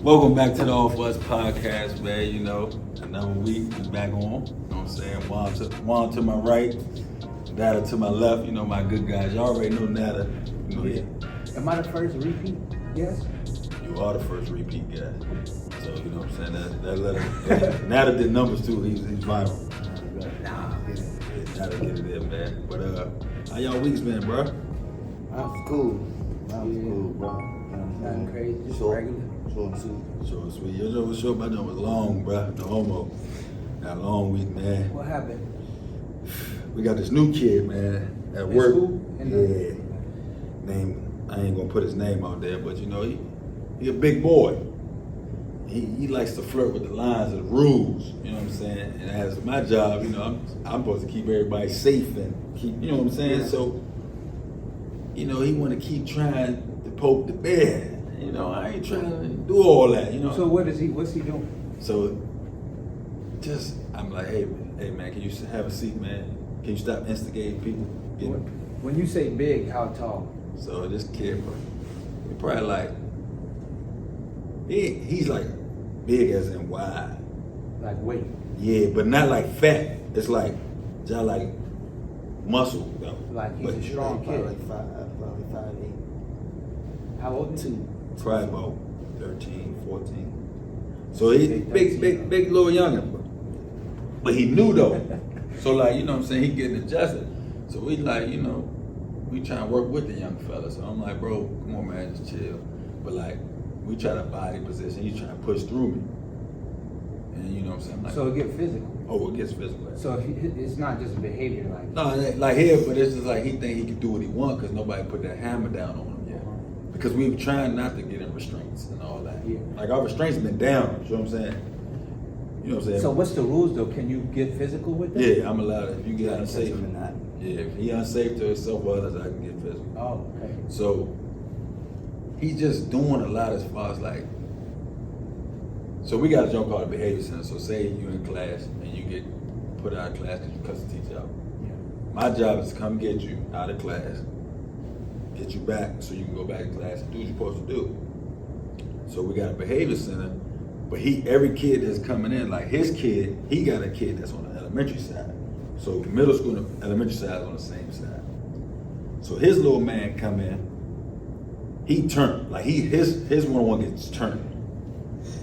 Welcome back to the AFU Podcast, man. You know, another week is back on. You know what I'm saying? Juan to my right, Nader to my left. You know, my good guys. You already know Nader. You know, yeah. Am I the first repeat guest? You are the first repeat guest. So, you know what I'm saying? That letter. Nader did numbers too. He's viral. Nah, Nader get it in, man. But, how y'all weeks been, bro? That was cool. That was cool, bro. nothing crazy, just Short. regular. Short and sweet. Short and sweet. Your joke was short, my joke was long, bro. No homo. Got a long week, man. What happened? We got this new kid, man, at In work. school? Yeah. I ain't gonna put his name out there, but you know, he a big boy. He likes to flirt with the lines of the rules, you know what I'm saying? And as my job, you know, I'm supposed to keep everybody safe and keep, you know what I'm saying? Yeah. So, you know, he wanna keep trying to poke the bear. You know, I ain't trying to do all that, you know. So what's he doing? So, I'm like, hey man, can you have a seat, man? Can you stop instigating people? When you say big, how tall? So this kid, bro, he probably like, he's like big as in wide. Like weight? Yeah, but not like fat. It's like, just like muscle though. Like he's But a strong kid. Probably 5'8". How old is he? probably about 13, 14. So he's big little youngin', bro. But he knew though. So like, you know what I'm saying, he getting adjusted. So we like, you know, we trying to work with the young fella. So I'm like, bro, come on man, just chill. But like, we try to body position, he's trying to push through me. And you know what I'm saying? I'm like, So it get physical. oh, it gets physical. So it's not just behavior like. No, like here, but it's just like he think he can do what he want because nobody put that hammer down on him yet. Because we were trying not to get in restraints and all that. Yeah. Like our restraints been down, you know what I'm saying? You know what I'm saying? So what's the rules though? Can you get physical with them? Yeah, I'm allowed it. If you get Gotta unsafe, catch him in that. yeah, if he unsafe to himself or others, I can get physical. Oh, okay. So he's just doing a lot as far as like, so we got a joke called a behavior center. So say you in class and you get put out of class because you cuss the teacher out. Yeah. My job is to come get you out of class, get you back so you can go back to class and do what you're supposed to do. So we got a behavior center, but every kid that's coming in, like his kid, he got a kid that's on the elementary side. So middle school and elementary side is on the same side. So his little man come in, he turned, like his one gets turned.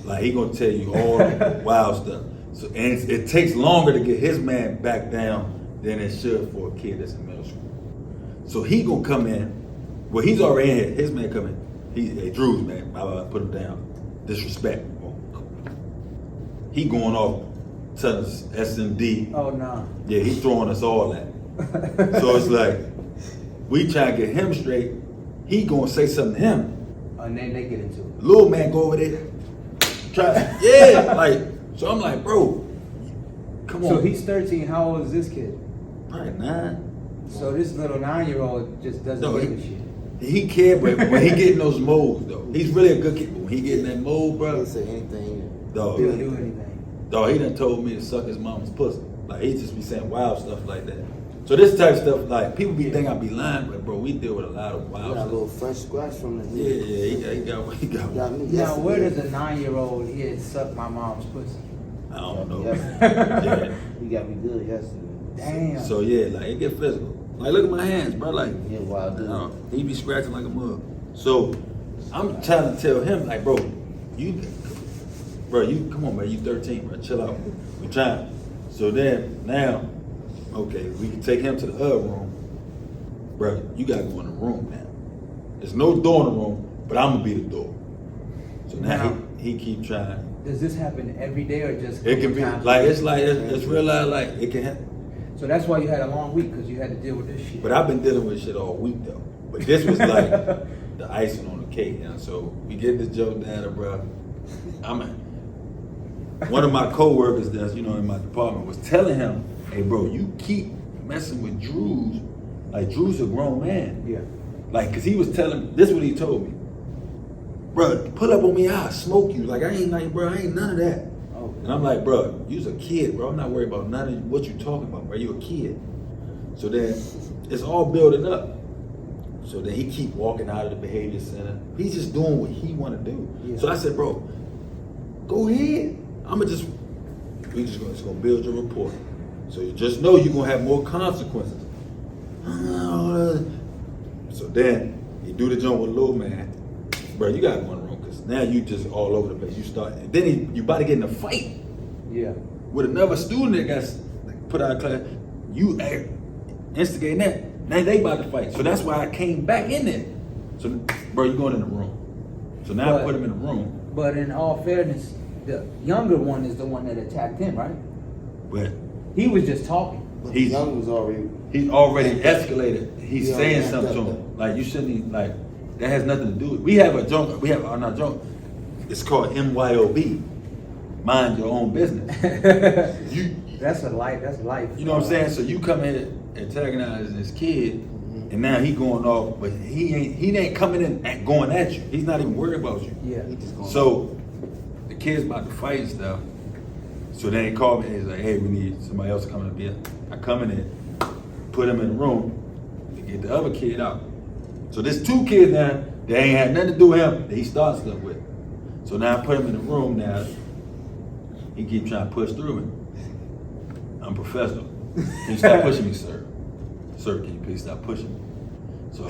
Like he gonna tell you all the wild stuff. So and it takes longer to get his man back down than it should for a kid that's in middle school. So he gonna come in, well he's already in here, his man come in. Hey, Drew's man, I put him down. Disrespect. He going off telling us S&D. Oh no. Yeah, he throwing us all that. So it's like, we try to get him straight, he gonna say something to him. And then they get into it. Little man go over there, yeah, like, so I'm like, bro, come on. So he's 13. How old is this kid? Probably 9. So this little 9-year-old just doesn't No, give a shit. He care, but when he get in those modes though, he's really a good kid. But when he get in that mode, He bro, didn't say anything. dog, He'll do anything. dog, he done told me to suck his mama's pussy. Like he just be saying wild stuff like that. So this type of stuff, like people be thinking I be lying, but bro, we deal with a lot of He wild got a stuff. little fresh scratch from the Yeah, head. he got. Got me Now, where does yesterday. a 9-year-old here suck my mom's pussy? I don't know. Yeah. Yeah. He got me good yesterday. Damn. So yeah, like it get physical. Like look at my hands, bro. Like Yeah, wild dude. he be scratching like a mug. So I'm trying to tell him, like, bro, you come on, man, you 13, bro, chill out. We trying. So then now, okay, we can take him to the other room, bro. You gotta go in the room now. There's no door in the room, but I'm gonna be the door. So now he keep trying. Does this happen every day or just? It can be times? like it's real life, like it can happen. So that's why you had a long week because you had to deal with this shit. But I've been dealing with shit all week though. But this was like the icing on the cake, you know? So we get this joke down, bro. One of my coworkers that's, you know, in my department was telling him, hey bro, you keep messing with Drew's, like Drew's a grown man. Yeah. Like, cause he was telling, this is what he told me. Bro, pull up on me, I'll smoke you. Like I ain't none of that. Oh. And I'm like, bro, you's a kid, bro. I'm not worried about none of what you talking about, bro. You a kid. So then it's all building up. So then he keep walking out of the behavior center. He's just doing what he want to do. Yeah. So I said, bro, Go ahead. It's gonna build your rapport. So you just know you're gonna have more consequences. So then you do the joint with little man, bro. You gotta go in the room because now you just all over the place. You start, and then you about to get in a fight. Yeah. With another student that got put out of class. You instigating that. Now they about to fight. So that's why I came back in there. So, bro, you going in the room. So now I put him in the room. But in all fairness, the younger one is the one that attacked him, right? But he was just talking. But the young was already. He's already escalated. He's Yeah, saying yeah, something to yeah. him. Like you shouldn't even, like that has nothing to do with it. We have a joke. Not joke. It's called MYOB. Mind your own business. That's a life. That's life. You know what I'm saying? So you come in antagonizing this kid, and now he going off, but he ain't coming in and going at you. He's not even worried about you. Yeah. He just going So the kid's about to fight and stuff. So they call me and he's like, hey, we need somebody else coming up here. I come in there, put him in the room to get the other kid out. So there's two kids now that ain't had nothing to do with him that he starts stuff with. So now I put him in the room now. He keep trying to push through me. I'm professional. Can you stop pushing me, sir? Sir, can you please stop pushing me? So,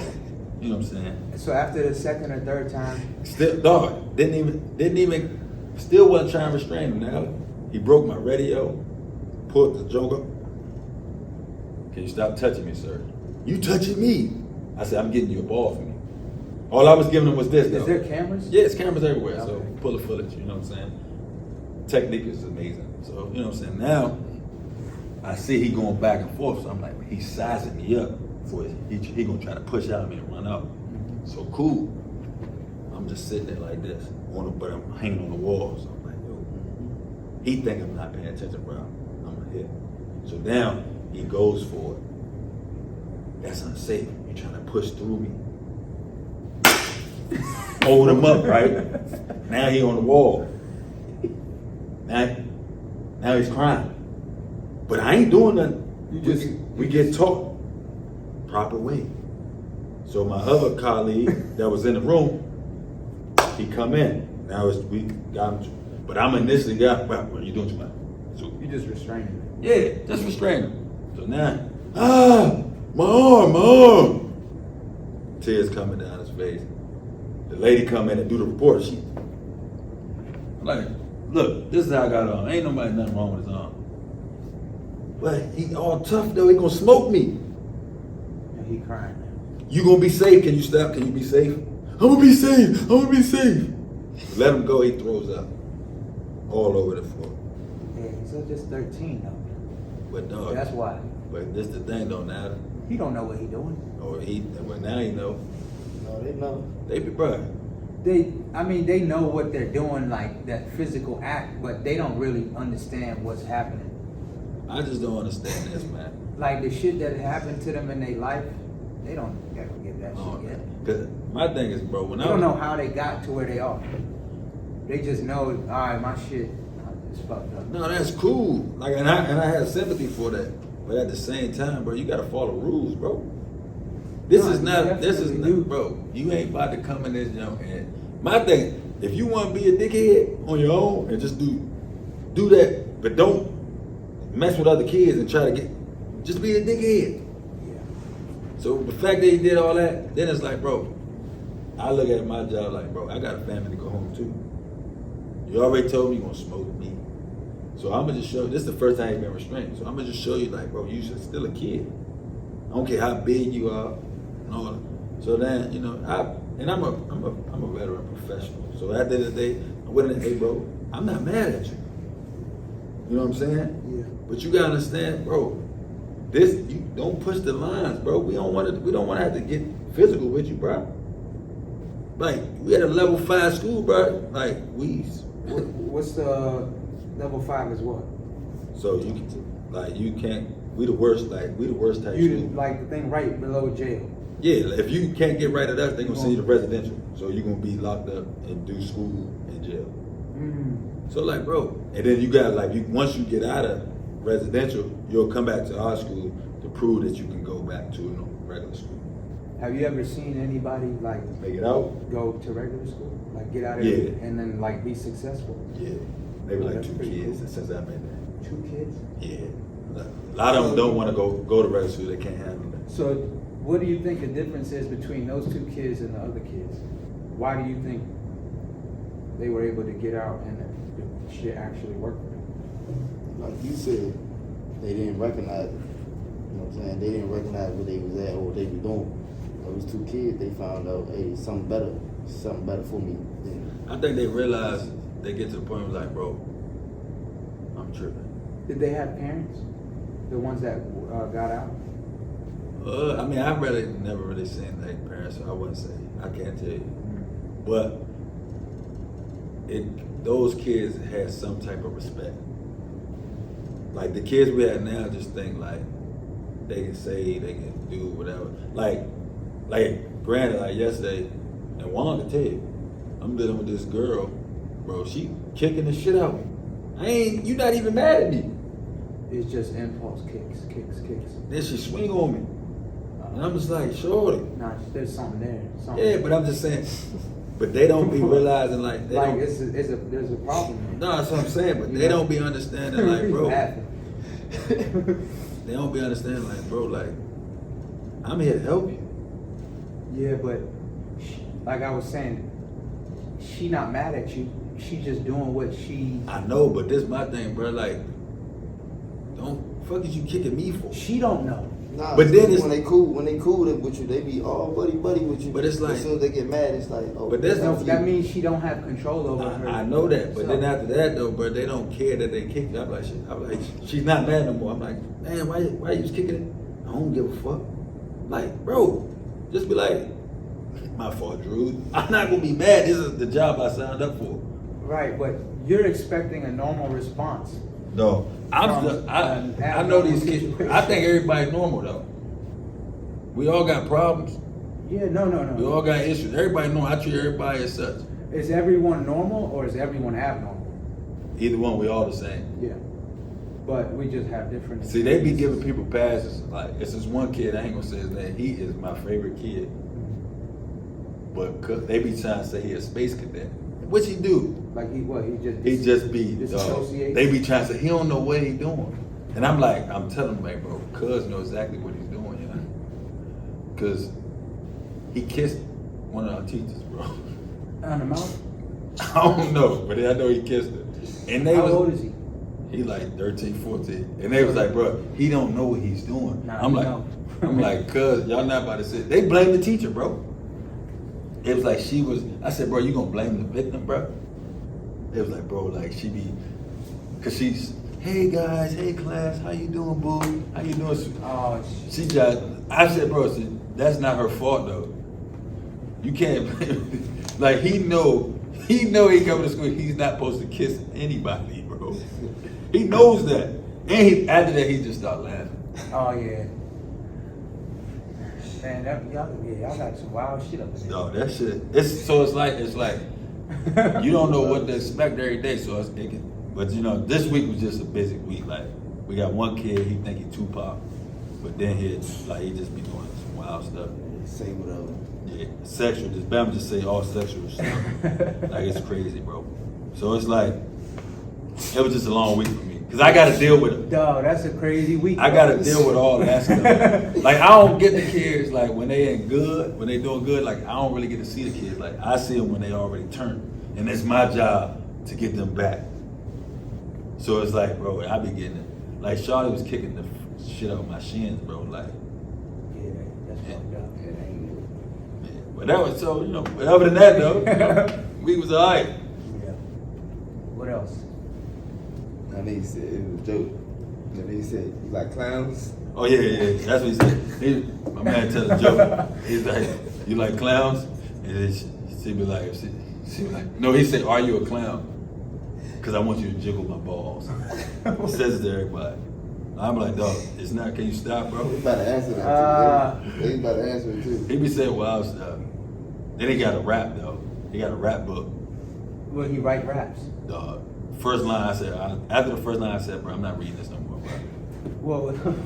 you know what I'm saying? So after the second or third time, Still, dog, didn't even, still wasn't trying to restrain him now. He broke my radio, pulled the joke up. Can you stop touching me, sir? You touching me. I said, I'm getting you a ball for me. All I was giving him was this, though. is there cameras? Yeah, it's cameras everywhere, so Okay. pull the footage, you know what I'm saying? Technique is amazing. So, you know what I'm saying? Now, I see he going back and forth, so I'm like, he's sizing me up for it. He gonna try to push out of me and run out. So cool. I'm just sitting there like this, but I'm hanging on the wall. So I'm like, yo, he think I'm not paying attention, bro. I'm gonna hit. So now he goes for it. That's unsafe. You're trying to push through me. Hold him up, right? Now he on the wall. Now he's crying. But I ain't doing nothing. We get taught proper way. So my other colleague that was in the room, he come in. Now we got him. But I'm initially got, what are you doing to my? So You just restraining him. yeah, just restrain him. So now, my arm. Tears coming down his face. The lady come in and do the report. I'm like, look, this is how I got on. Ain't nobody nothing wrong with his arm. But he all tough though. He gonna smoke me. And he crying now. You gonna be safe? Can you stop? Can you be safe? I'm gonna be safe. I'm gonna be safe. Let him go. He throws up all over the floor. Yeah, he's just 13 though. But dog. That's why. But this the thing though, Nader. He don't know what he doing. Or well now he know. No, they know. They be bruh. They know what they're doing, like that physical act, but they don't really understand what's happening. I just don't understand this, man. Like the shit that happened to them in their life, they don't ever get that Oh, shit yet. Cause my thing is, bro, when They don't know how they got to where they are. They just know, all right, my shit is fucked up. No, that's cool. Like, and I have sympathy for that. But at the same time, bro, you gotta follow rules, bro. This No, is you not, definitely do. bro. You ain't about to come in this young and my thing, if you want to be a dickhead on your own and just do that, but don't mess with other kids and try to just be a dickhead. Yeah. So the fact that he did all that, then it's like, bro, I look at my job like, bro, I got a family to go home to. You already told me you're gonna smoke me. So I'm gonna just show you, this is the first time you've been restrained. So I'm gonna just show you like, bro, you should still a kid. I don't care how big you are and all that. So then, you know, I'm a veteran professional. So at the end of the day, I went in, hey bro, I'm not mad at you. You know what I'm saying? Yeah. But you gotta understand, bro, you don't push the lines, bro. We don't wanna have to get physical with you, bro. Like, we at a level 5 school, bro. Like, What's the level 5 is what? so you can't, we the worst type You school. like the thing right below jail. Yeah, if you can't get right at us, they're gonna send you to residential. So you're gonna be locked up and do school in jail. Mm. So like, bro, and then you got once you get out of residential, you'll come back to our school to prove that you can go back to regular school. Have you ever seen anybody like Make it out? go to regular school, like get out of Yeah. it and then like be successful? Yeah. Maybe like That's 2 pretty kids cool. since I've been there. 2 kids. Yeah. A lot of them don't want to go to regular school. They can't handle it. So, what do you think the difference is between those 2 kids and the other kids? Why do you think they were able to get out and the shit actually worked for them? Like you said, they didn't recognize it. You know what I'm saying? They didn't recognize where they was at or what they were doing. Those 2 kids, they found out, hey, something better for me. I think they realize they get to the point where like, bro, I'm tripping. Did they have parents? The ones that got out? I mean, I've never really seen their parents, so I wouldn't say. I can't tell you. But those kids had some type of respect. Like the kids we have now just think like they can say, they can do whatever. Like granted, like yesterday, and Juan can tell you, I'm dealing with this girl, bro, she kicking the shit out of me. You not even mad at me. It's just impulse kicks. Then she swing on me. And I'm just like, shorty. Nah, there's something there. Yeah, but I'm just saying, but they don't be realizing like, they don't. There's a problem there. No, that's what I'm saying, but they don't be understanding like, bro. They don't be understanding like, bro, like, I'm here to help you. Yeah, but like I was saying, she not mad at you. She just doing what she. I know, but this my thing, bro. Like, fuck is you kicking me for? She don't know. Nah, but then it's when they cool with you, they be all buddy with you. But it's like, as soon as they get mad, it's like, oh. But that's No, that means she don't have control over her. I know that, but then after that though, bro, they don't care that they kicked you. I'm like, she's not mad no more. I'm like, man, why you just kicking it? I don't give a fuck. Like, bro, just be like, my fault, Drew. I'm not gonna be mad. This is the job I signed up for. Right, but you're expecting a normal response. No, I know these kids. I think everybody's normal though. We all got problems. Yeah, no. We all got issues. Everybody know. I treat everybody as such. Is everyone normal or is everyone abnormal? Either one, we all the same. Yeah. But we just have different. See, they be giving people passes. Like, it's this one kid, I ain't gonna say his name. He is my favorite kid. But they be trying to say he a space cadet. What's he do? Like he just. He just be, disassociate? they be trying to say he don't know what he doing. And I'm like, I'm telling him, like, bro, cuz know exactly what he's doing, you know? Because he kissed one of our teachers, bro. On the mouth? I don't know, but I know he kissed her. And How old is he? He like 13, 14. And they was like, bro, he don't know what he's doing. Nah, I'm he like, know. I'm like, cuz, y'all not about to sit. They blame the teacher, bro. It was like I said, bro, you gonna blame the victim, bro? It was like, bro, like she be, cause she's, hey guys, hey class, how you doing, boo? How you doing? Oh, She just, I said, bro, that's not her fault though. You can't, like he know he coming to school, he's not supposed to kiss anybody, bro. He knows that. And after that, he just started laughing. Oh yeah. Man, y'all got some wild shit up there. No, that shit. It's like you don't know what to expect every day. So but you know, this week was just a busy week. Like we got one kid, he think he Tupac, but then he just be doing some wild stuff. Say whatever. Yeah, sexual. Just Bam just say all sexual stuff. Like it's crazy, bro. So it's like it was just a long week for me because I got to deal with it. Dog, that's a crazy week. I got to deal with all that stuff. Like I don't get the kids like when they ain't good, when they doing good. Like I don't really get to see the kids. Like I see them when they already turned, and it's my job to get them back. So it's like, bro, I be getting it. Like Charlie was kicking the shit out of my shins, bro. Like, Yeah, that's fucked up. but that was so, you know. But other than that, though, you know, we was alright. Yeah. What else? And he said it was a joke. And he said, you like clowns? Oh yeah. That's what he said. My man tell a joke. He's like, you like clowns? And then she be like, no. He said, are you a clown? Because I want you to jiggle my balls. He says it to everybody. I'm like, dog, it's not. Can you stop, bro? He about to answer that too. He about to answer it too. He be saying wild stuff. Then he got a rap though. He got a rap book. Will he write raps? Dog. First line I said, after the first line I said, bro, I'm not reading this no more, bro. Well,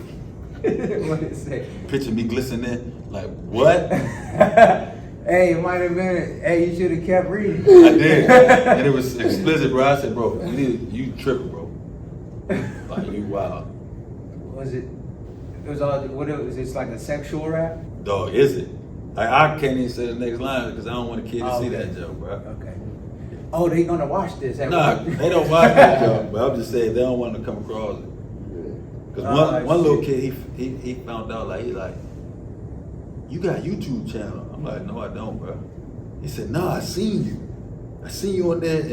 What did it say? Picture me glistening, like, what? Hey, it might have been. Hey, you should have kept reading. I did, and it was explicit, bro. I said, bro, you tripping, bro. Like, you wild. Was it? It was all. What was it? Like a sexual rap? Dog, is it? Like, I can't even say the next line because I don't want a kid to see that joke, bro. Okay. Oh, they gonna watch this? Nah, they don't watch that joke, but I'm just saying they don't want to come across it. Because one little kid, he found out, like, you got a YouTube channel. I'm like, no, I don't, bro. He said, no, I seen you. I seen you on there, and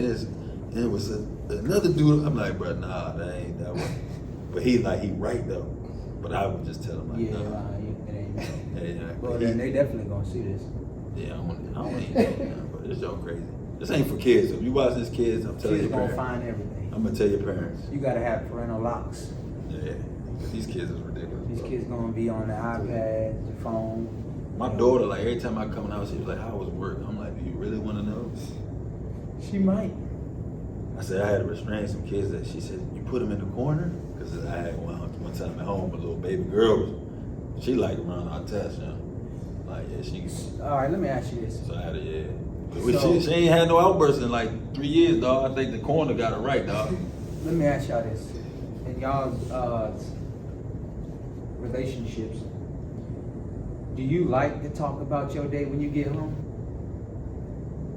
it was another dude. I'm like, bro, nah, that ain't that one. But he right though. But I would just tell him, like, Yeah, nah. it ain't. Yeah, Well, then they definitely gonna see this. Yeah, I don't even know, but this joke crazy. This ain't for kids. If you watch this, kids, I'm telling Kids your gonna parents. find everything. I'm gonna tell your parents. You gotta have parental locks. Yeah, these kids is ridiculous. These bro. kids gonna be on the iPad, the phone. My daughter, like, every time I come in the house, she was like, how was work? I'm like, do you really want to know? She might. I said, I had to restrain some kids that she said, you put them in the corner? Because I had one time at home, a little baby girl, she like around our test, you know? Like, yeah, she. All right, let me ask you this. So I had to, yeah. She ain't had no outbursts in like 3 years, dog. I think the corner got it right, dog. Let me ask y'all this. In y'all's relationships, do you like to talk about your day when you get home?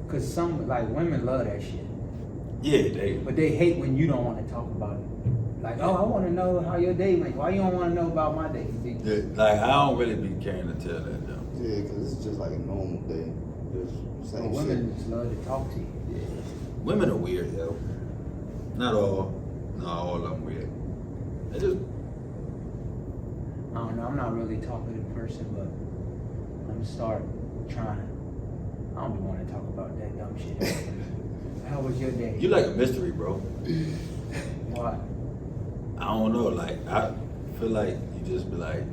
Cause some, like, women love that shit. Yeah, But they hate when you don't want to talk about it. Like, oh, I want to know how your day went. Why you don't want to know about my day? yeah. Like, I don't really be caring to tell that, though. Yeah, because it's just like a normal day. Just Well, same women shit. just love to talk to you. Yeah. Women are weird, yo. Not all. No, all of them weird. They just. I don't know. I'm not really a talkative person, but I'm gonna start trying. I don't be wanting to talk about that dumb shit. How was your day? You like a mystery, bro. Why? I don't know. Like, I feel like you just be like,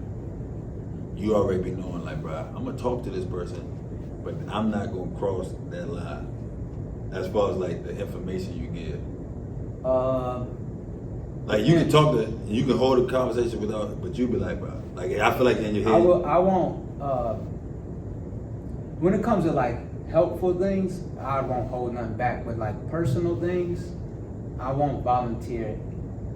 you already be knowing, like, bro, I'm gonna talk to this person, but I'm not gonna cross that line. As far as like the information you give. Like, you can talk to, you can hold a conversation without, but you be like, bro, like, I feel like in your head. I won't. When it comes to like helpful things, I won't hold nothing back. But like personal things, I won't volunteer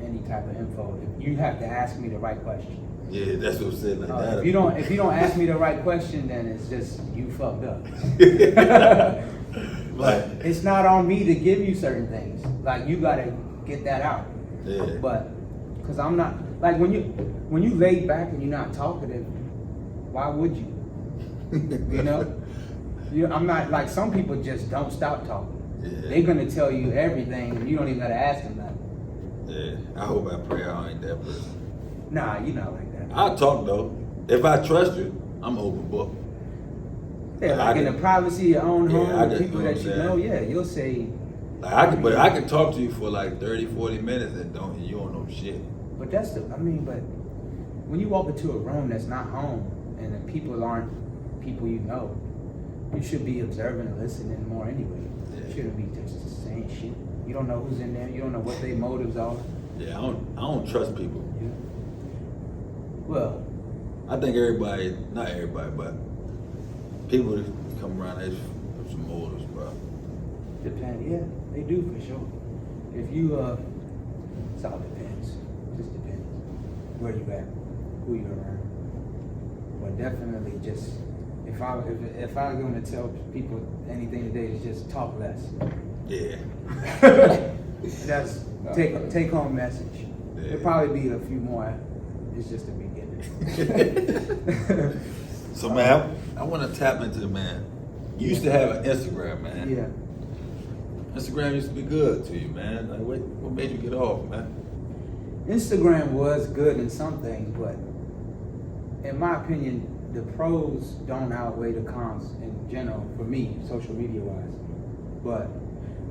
any type of info. If you have to ask me the right question. Yeah, that's what I'm saying. Like that. If you don't ask me the right question, then it's just you fucked up. But it's not on me to give you certain things. Like, you gotta get that out. Yeah. But because I'm not, like, when you laid back and you're not talkative, why would you? You know, I'm not like some people just don't stop talking. Yeah. They're gonna tell you everything, and you don't even gotta ask them nothing. Yeah, I hope I pray I ain't that person. Nah, you're not like that. I'll talk though. If I trust you, I'm open book. Yeah, like in the privacy of your own home, I with get- people you know that what you I'm know, saying? yeah, you'll say. Like, I can talk to you for like 30, 40 minutes and you don't know shit. But that's but when you walk into a room that's not home and the people aren't people you know, you should be observing and listening more anyway. Yeah. You shouldn't be just saying shit. You don't know who's in there. You don't know what their motives are. Yeah, I don't trust people. Yeah. Well, I think everybody, not everybody, but people that come around have some motives, bro. depend. Yeah, they do for sure. If you it all depends. Just depends where you at, who you're around. But definitely, just if I'm going to tell people anything today, is just talk less. Yeah. That's take home message. Yeah. There'll probably be a few more. It's just the beginning. So, man, I want to tap into, man. You used to have an Instagram, man. Yeah. Instagram used to be good to you, man. Like, what made you get off, man? Instagram was good in some things, but in my opinion, the pros don't outweigh the cons in general for me, social media wise. But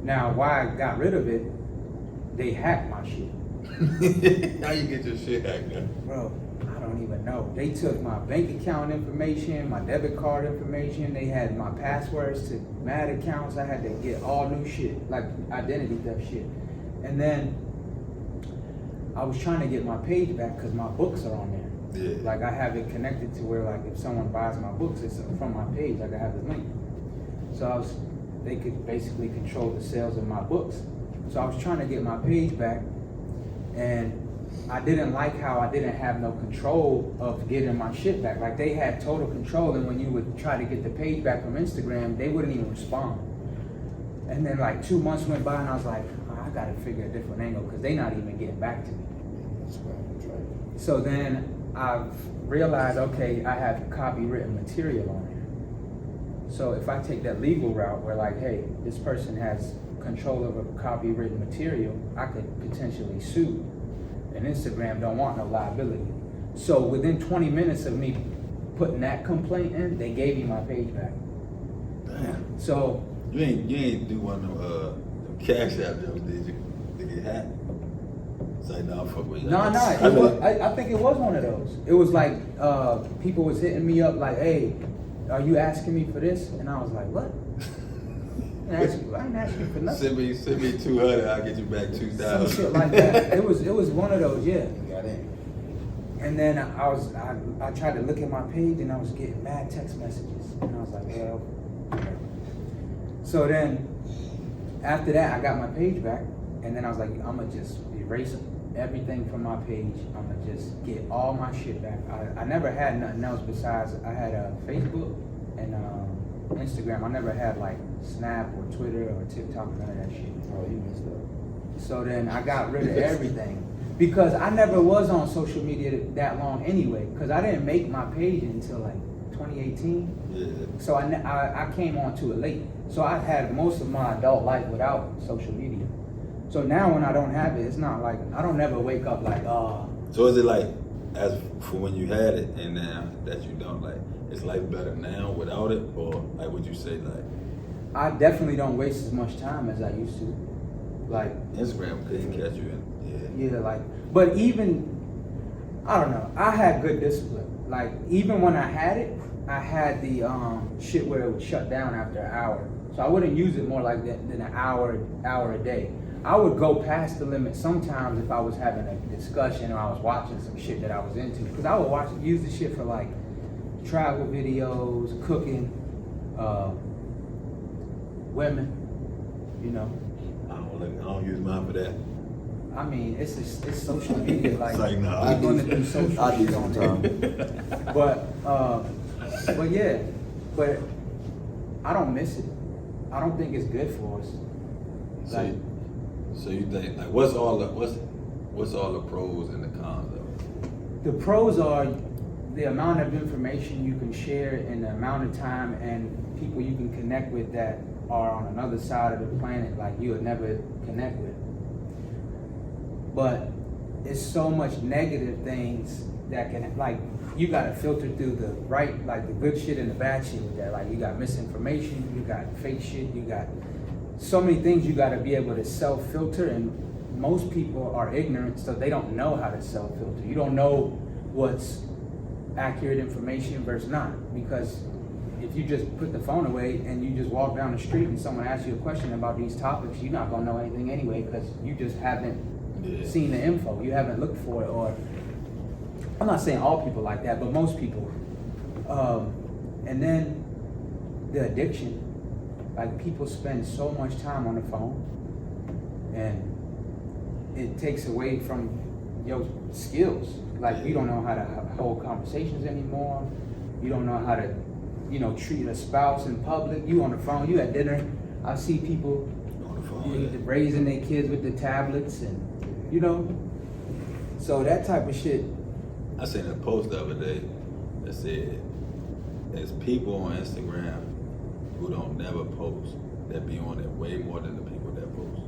now, why I got rid of it, they hacked my shit. How you get your shit hacked, man? Bro, I don't even know. They took my bank account information, my debit card information. They had my passwords to mad accounts. I had to get all new shit, like identity theft shit. And then I was trying to get my page back because my books are on there. Yeah. Like I have it connected to where like if someone buys my books, it's from my page. Like I have the link. So they could basically control the sales of my books. So I was trying to get my page back, and I didn't like how I didn't have no control of getting my shit back. Like they had total control, and when you would try to get the page back from Instagram, they wouldn't even respond. And then like 2 months went by, and I was like, oh, I gotta figure a different angle because they not even getting back to me. That's right. So then I've realized, okay, I have copywritten material on there. So if I take that legal route where like, hey, this person has control over copywritten material, I could potentially sue. And Instagram don't want no liability. So within 20 minutes of me putting that complaint in, they gave me my page back. Damn. So You ain't do one of them Cash App jokes, did you? To get hacked? It's like, nah, fuck with you. I think it was one of those. It was like people was hitting me up like, hey, are you asking me for this? And I was like, what? I ain't asking you for nothing. Send me 200, I'll get you back 2,000. Some shit like that. It was one of those, yeah. You got in. And then I tried to look at my page and I was getting mad text messages. And I was like, well, whatever. So then after that, I got my page back, and then I was like, I'm gonna just erase everything from my page. I'm gonna just get all my shit back. I never had nothing else besides I had Facebook and Instagram. I never had like Snap or Twitter or TikTok, none of that shit. Oh, you messed up. So then I got rid of everything because I never was on social media that long anyway. Because I didn't make my page until like 2018. Yeah. So I came onto it late. So I had most of my adult life without social media. So now when I don't have it, it's not like, I don't never wake up like, oh. So is it like, as for when you had it and now that you don't, like, is life better now without it? Or like, would you say like? I definitely don't waste as much time as I used to. Like. Instagram couldn't catch you in, yeah. Yeah, like, but even, I don't know, I had good discipline. Like, even when I had it, I had the shit where it would shut down after an hour. So I wouldn't use it more like that than an hour a day. I would go past the limit sometimes if I was having a discussion or I was watching some shit that I was into. Because I would use the shit for like travel videos, cooking, women, you know. I don't use mine for that. I mean, it's social media. Like, It's like, nah, I'm gonna do social I do shit on there. sometimes. But yeah, but I don't miss it. I don't think it's good for us. Like, So you think like what's all the pros and the cons of it? the pros are the amount of information you can share and the amount of time and people you can connect with that are on another side of the planet like you would never connect with. But it's so much negative things that can, like, you gotta filter through the right, like the good shit and the bad shit with that. Like you got misinformation, you got fake shit, you got so many things you gotta be able to self-filter, and most people are ignorant, so they don't know how to self-filter. You don't know what's accurate information versus not, because if you just put the phone away and you just walk down the street and someone asks you a question about these topics, you're not gonna know anything anyway because you just haven't seen the info. You haven't looked for it, or I'm not saying all people like that, but most people. And then the addiction. Like people spend so much time on the phone, and it takes away from your skills. Like you don't know how to hold conversations anymore. You don't know how to, treat a spouse in public. You on the phone. You at dinner. I see people On the phone. raising their kids with the tablets, and so that type of shit. I seen a post the other day that said there's people on Instagram who don't never post that be on it way more than the people that post.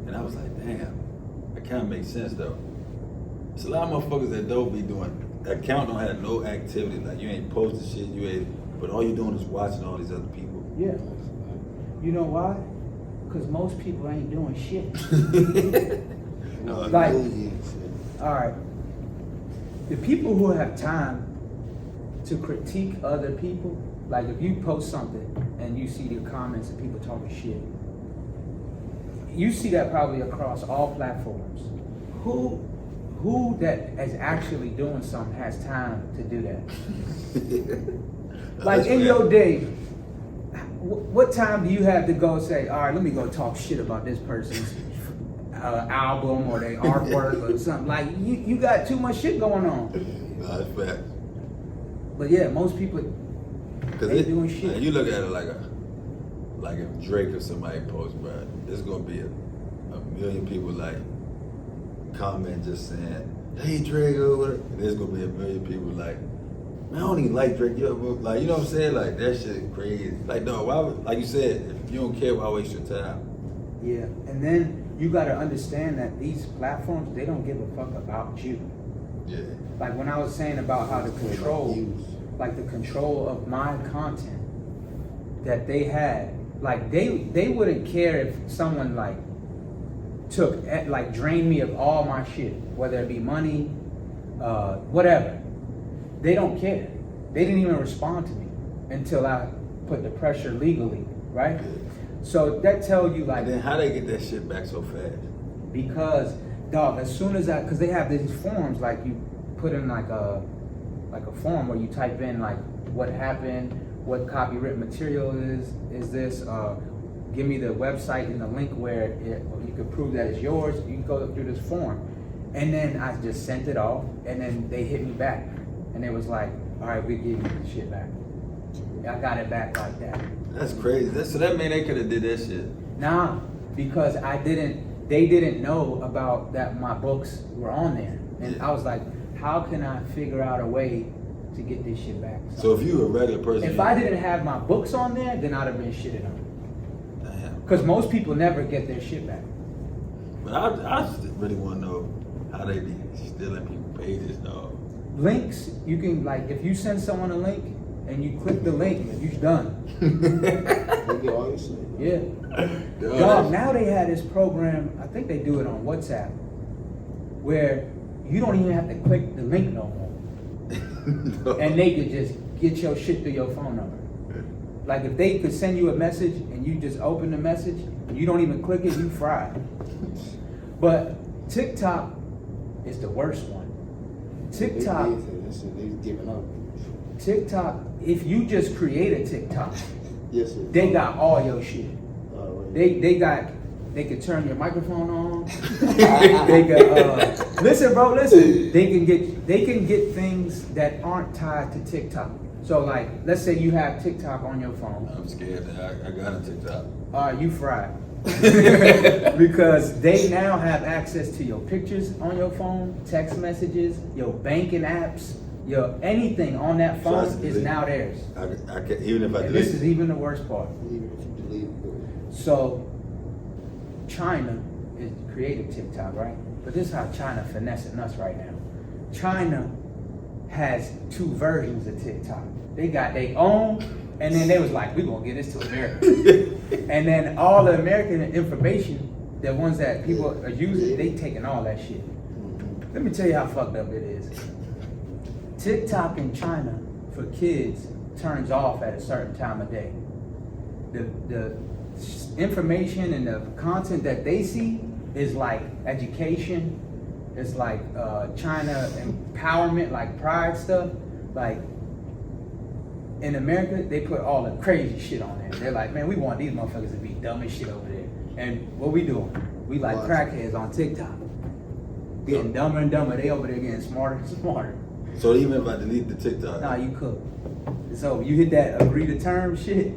And I was like, damn, that kind of makes sense though. It's a lot of motherfuckers that don't be doing, that account don't have no activity, like you ain't posting shit, but all you doing is watching all these other people. Yeah. You know why? Because most people ain't doing shit. Like, all right. The people who have time to critique other people, like if you post something and you see the comments and people talking shit, you see that probably across all platforms. who that is actually doing something has time to do that? Like in your day, what time do you have to go say, all right, let me go talk shit about this person's album or their artwork or something? Like you got too much shit going on. No, that's fact. But yeah, most people they doing shit. You look at it like if Drake or somebody posts, bro, there's gonna be a million people like comment just saying, "Hey Drake," or whatever. And there's gonna be a million people like, "Man, I don't even like Drake." Like, you know what I'm saying? Like that shit crazy. Like, no, why would, like you said, if you don't care, why waste your time? Yeah, and then you got to understand that these platforms, they don't give a fuck about you. Yeah. Like when I was saying about how the control of my content that they had, like they wouldn't care if someone like drained me of all my shit, whether it be money, whatever. They don't care. They didn't even respond to me until I put the pressure legally, right? Yeah. So that tells you like. And then how they get that shit back so fast? Because, dog, as soon as because they have these forms, like you put in like a form where you type in like what happened, what copyright material is this, give me the website and the link where you can prove that it's yours. You can go through this form. And then I just sent it off, and then they hit me back. And it was like, all right, we give you the shit back. I got it back like that. That's crazy. So that mean they could have did that shit. Nah, because they didn't know about that my books were on there. And Yeah. I was like, how can I figure out a way to get this shit back? So if you were a regular person, if I didn't have my books on there, then I'd have been shitted on. damn. Because most people never get their shit back. But I just really want to know how they be stealing people's pages, dog. Links, you can like, if you send someone a link and you click the link, you're done. They get all your shit. Yeah. Dog, Dog, now they had this program, I think they do it on WhatsApp, where you don't even have to click the link no more. no. And they could just get your shit through your phone number. Like if they could send you a message and you just open the message and you don't even click it, you fried. But TikTok is the worst one. TikTok, They giving up. TikTok, if you just create a TikTok, Yes, sir. they got all your shit. Right. They could turn your microphone on. They could listen, bro. Listen. They can get things that aren't tied to TikTok. So like, let's say you have TikTok on your phone. I'm scared that I got a TikTok. You fried. Because they now have access to your pictures on your phone, text messages, your banking apps, your anything on that phone is now theirs. I can, even if I And delete this is even the worst part. Even if you delete it. So China is creating TikTok, right? But this is how China finessing us right now. China has 2 versions of TikTok. They got their own, and then they was like, we're gonna get this to America. And then all the American information, the ones that people are using, they taking all that shit. Let me tell you how fucked up it is. TikTok in China for kids turns off at a certain time of day. The information and the content that they see is like education, it's like China empowerment, like pride stuff. Like in America, they put all the crazy shit on there. They're like, man, we want these motherfuckers to be dumb as shit over there. And what we doing? We like crackheads on TikTok. Getting dumber and dumber. They over there getting smarter and smarter. So even if I delete the TikTok, Nah, you cook. So you hit that agree to terms shit.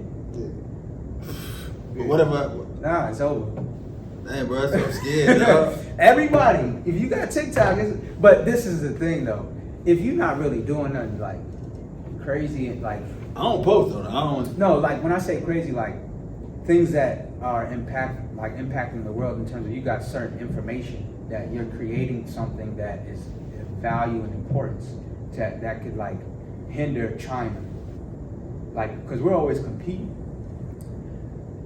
but what if I? Nah, it's over. Damn, bro, that's so I'm scared, dog. Everybody, if you got TikTok, but this is the thing though. If you're not really doing nothing like crazy and like I don't post on it. I don't. no, like when I say crazy, like things that are impacting the world in terms of you got certain information that you're creating something that is of value and importance that could like hinder China. Like, because we're always competing.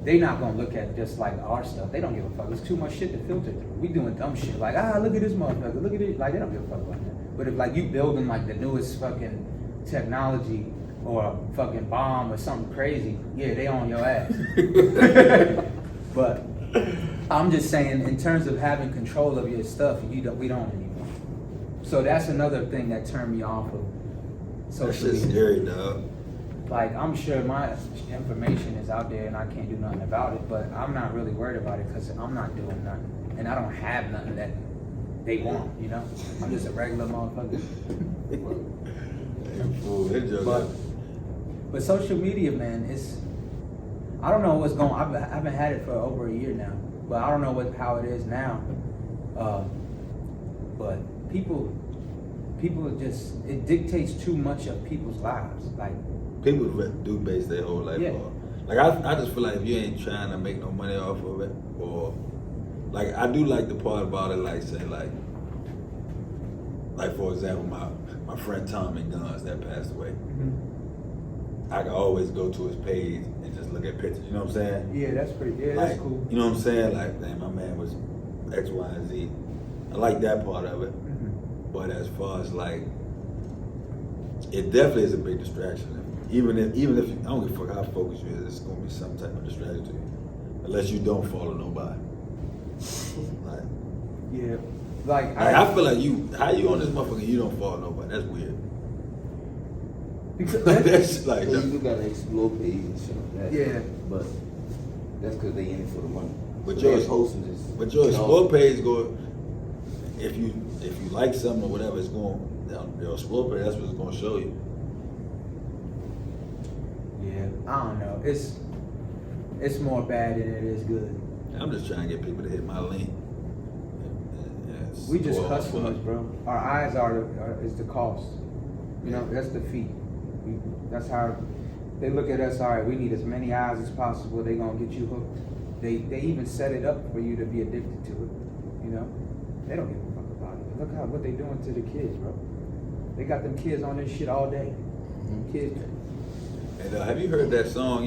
They not gonna look at just like our stuff. They don't give a fuck. There's too much shit to filter through. We doing dumb shit. Like, look at this motherfucker. Look at it. Like, they don't give a fuck about that. But if like you building like the newest fucking technology or a fucking bomb or something crazy, yeah, they on your ass. But I'm just saying, in terms of having control of your stuff, we don't anymore. So that's another thing that turned me off of That social shit's media. scary, dog. Like, I'm sure my information is out there and I can't do nothing about it, but I'm not really worried about it because I'm not doing nothing. And I don't have nothing that they want, you know? I'm just a regular motherfucker. But social media, man, I don't know what's going on. I haven't had it for over a year now, but I don't know how it is now. But people just, it dictates too much of people's lives. Like, people do base their whole life off. Like I just feel like if you ain't trying to make no money off of it, or like I do like the part about it, like say like for example, my friend Tommy Guns that passed away. mm-hmm. I can always go to his page and just look at pictures. You know what I'm saying? Yeah, that's Like, that's cool. You know what I'm saying? Like, damn, my man was X, Y, and Z. I like that part of it. Mm-hmm. But as far as like, it definitely is a big distraction. Even if I don't give a fuck how focused you is, it's gonna be some type of distraction to you, unless you don't follow nobody. Like, Yeah, like I feel like how you on this motherfucker? And you don't follow nobody. That's weird. because That's like, You do got an explore page and shit like that. Yeah. But that's because they in it for the money. But So your they're posting this. But your explore page go. If you like something or whatever, it's going your explore page. That's what it's going to show you. yeah, I don't know. It's more bad than it is good. I'm just trying to get people to hit my link. We just Well, customers, bro. Our eyes is the cost. You know, that's the fee. That's how they look at us. All right, we need as many eyes as possible. They gonna get you hooked. They even set it up for you to be addicted to it. You know, they don't give a fuck about it. Look what they doing to the kids, bro. They got them kids on this shit all day. Mhm. Kids. And have you heard that song,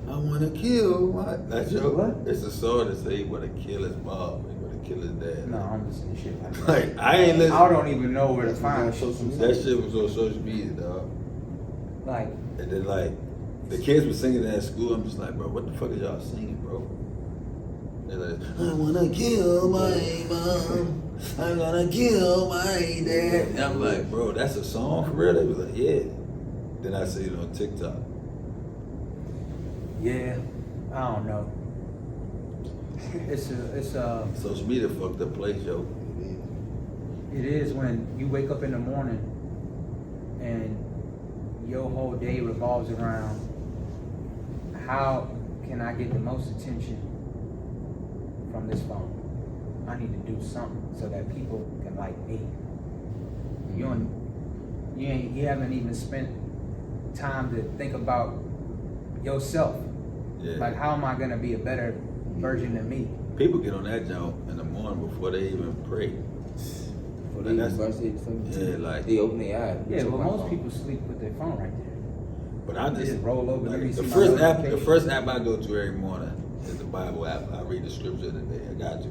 I wanna kill my. That's your. What? It's a song that say he wanna kill his mom, he wanna kill his dad. No, I'm listening to shit like that. Like I ain't listening. I don't even know where to That's find on social it. media. That shit was on social media, dog. Like, And then like the kids were singing that at school. I'm just like, bro, what the fuck is y'all singing, bro? They're like, I wanna kill my mom. I'm gonna kill my dad. And I'm like, bro, that's a song for real? They was like, yeah. Then I see it on TikTok. yeah, I don't know. It's a Social media fucked up place, yo. It is when you wake up in the morning and your whole day revolves around how can I get the most attention from this phone? I need to do something so that people can like me. You haven't even spent time to think about yourself. Yeah. Like, how am I gonna be a better version of me? People get on that jump in the morning before they even pray. For Like, they that's- brush their teeth. Yeah, like- they open their eyes. Yeah, Check but my most phone. people sleep with their phone right there. But I They just roll over. Let me like, see the my first notifications. app I go to every morning is the Bible app. I read the scripture of the day. I got to.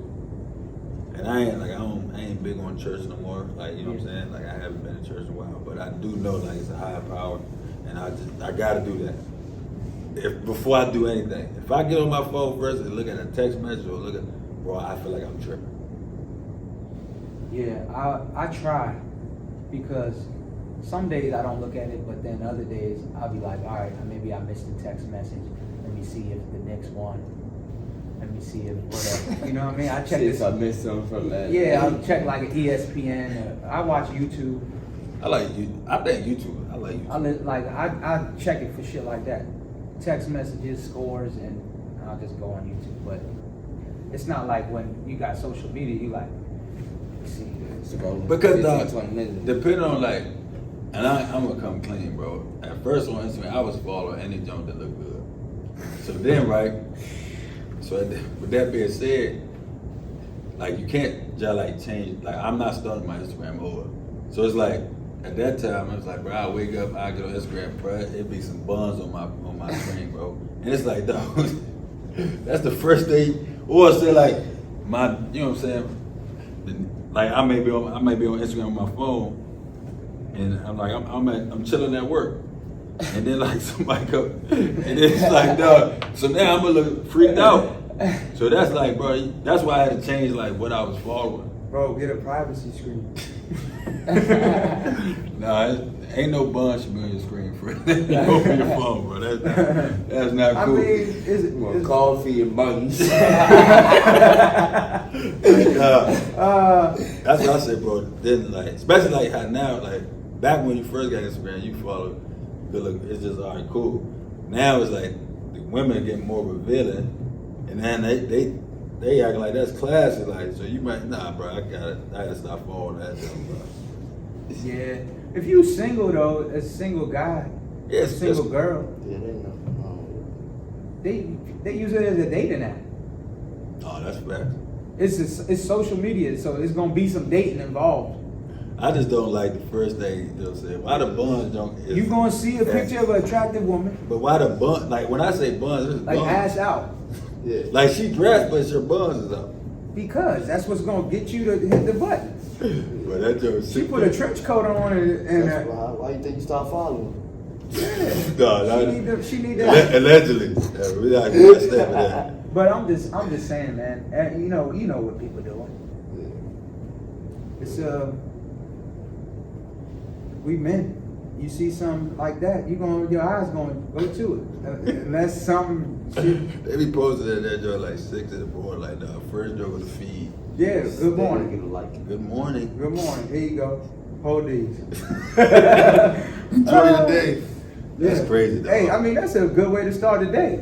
And I ain't big on church no more. Like, you know what I'm saying? Like, I haven't been in church in a while, but I do know like it's a higher power, and I gotta do that. Before I do anything, if I get on my phone first and look at a text message or bro, I feel like I'm tripping. Yeah, I try because some days I don't look at it, but then other days I'll be like, all right, maybe I missed a text message. Let me see if the next one. Let me see if whatever. You know what I mean? I check Since this. I missed something from that. Yeah, I'll check like an ESPN. I watch YouTube. I like you. I think YouTube. I like YouTube. I check it for shit like that. Text messages, scores, and I'll just go on YouTube. But it's not like when you got social media, you like, see. Scrolling. Because 20 minutes. depending on like, and I'm gonna come clean, bro. At first on Instagram, I was following any junk that looked good. So then, right. So with that being said, like you can't just like change. Like I'm not starting my Instagram over. So it's like at that time, I was like, bro, I wake up, I get on Instagram, bro, it'd be some buns on my screen, bro. And it's like, dog, that's the first thing. Or say like you know what I'm saying? Like I may be on Instagram on my phone, and I'm like I'm chilling at work, and then like somebody come, and then it's like dog. So now I'm gonna look freaked out. So that's like, bro, that's why I had to change like what I was following. Bro, get a privacy screen. Nah, ain't no bun should be on your screen for open your phone, bro. That's not cool. I mean, it's coffee and buns. That's what I say, bro. Then, like, especially like how now, like back when you first got Instagram, you follow good look. It's just all right, cool. Now it's like the women are getting more revealing, and then they acting like that's classy. Like, so you might bro. I gotta stop following that, bro. Yeah. If you single though, as a single guy, Yes, a single girl, Yeah, they know. they use it as a dating app. Oh, that's fact. It's social media, so it's gonna be some dating involved. I just don't like the first thing they'll say. Why the buns don't? You gonna see a picture of an attractive woman, But why the bun? Like when I say buns, it's like buns. ass out, Yeah. Like she dressed, but her buns is up. because that's what's gonna get you to hit the button. But that joke. She put a trench coat on and That's why you think you start following? No, she need that. Allegedly. Yeah, we not gonna step with that. But I'm just saying, man. You know what people doing. Yeah. It's we men. You see something like that, your eyes gonna go to it. Unless something shit. They be posting that joke like 6 in the morning, like the first joke of the feed. Yeah, good morning. Get a like. Good morning. Good morning. Here you go. Hold these. Enjoy your day. That's crazy, though. Hey, I mean that's a good way to start the day.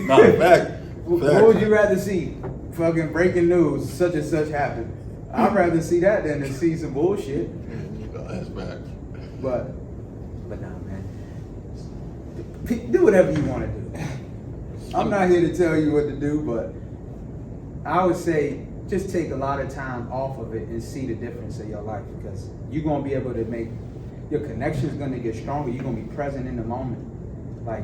No, fact. What would you rather see? Fucking breaking news, such and such happened. I'd rather see that than to see some bullshit. No, that's fact. But nah, man. Do whatever you want to do. I'm not here to tell you what to do, but I would say just take a lot of time off of it and see the difference in your life, because you're gonna be able to make your connection's gonna get stronger. You're gonna be present in the moment. Like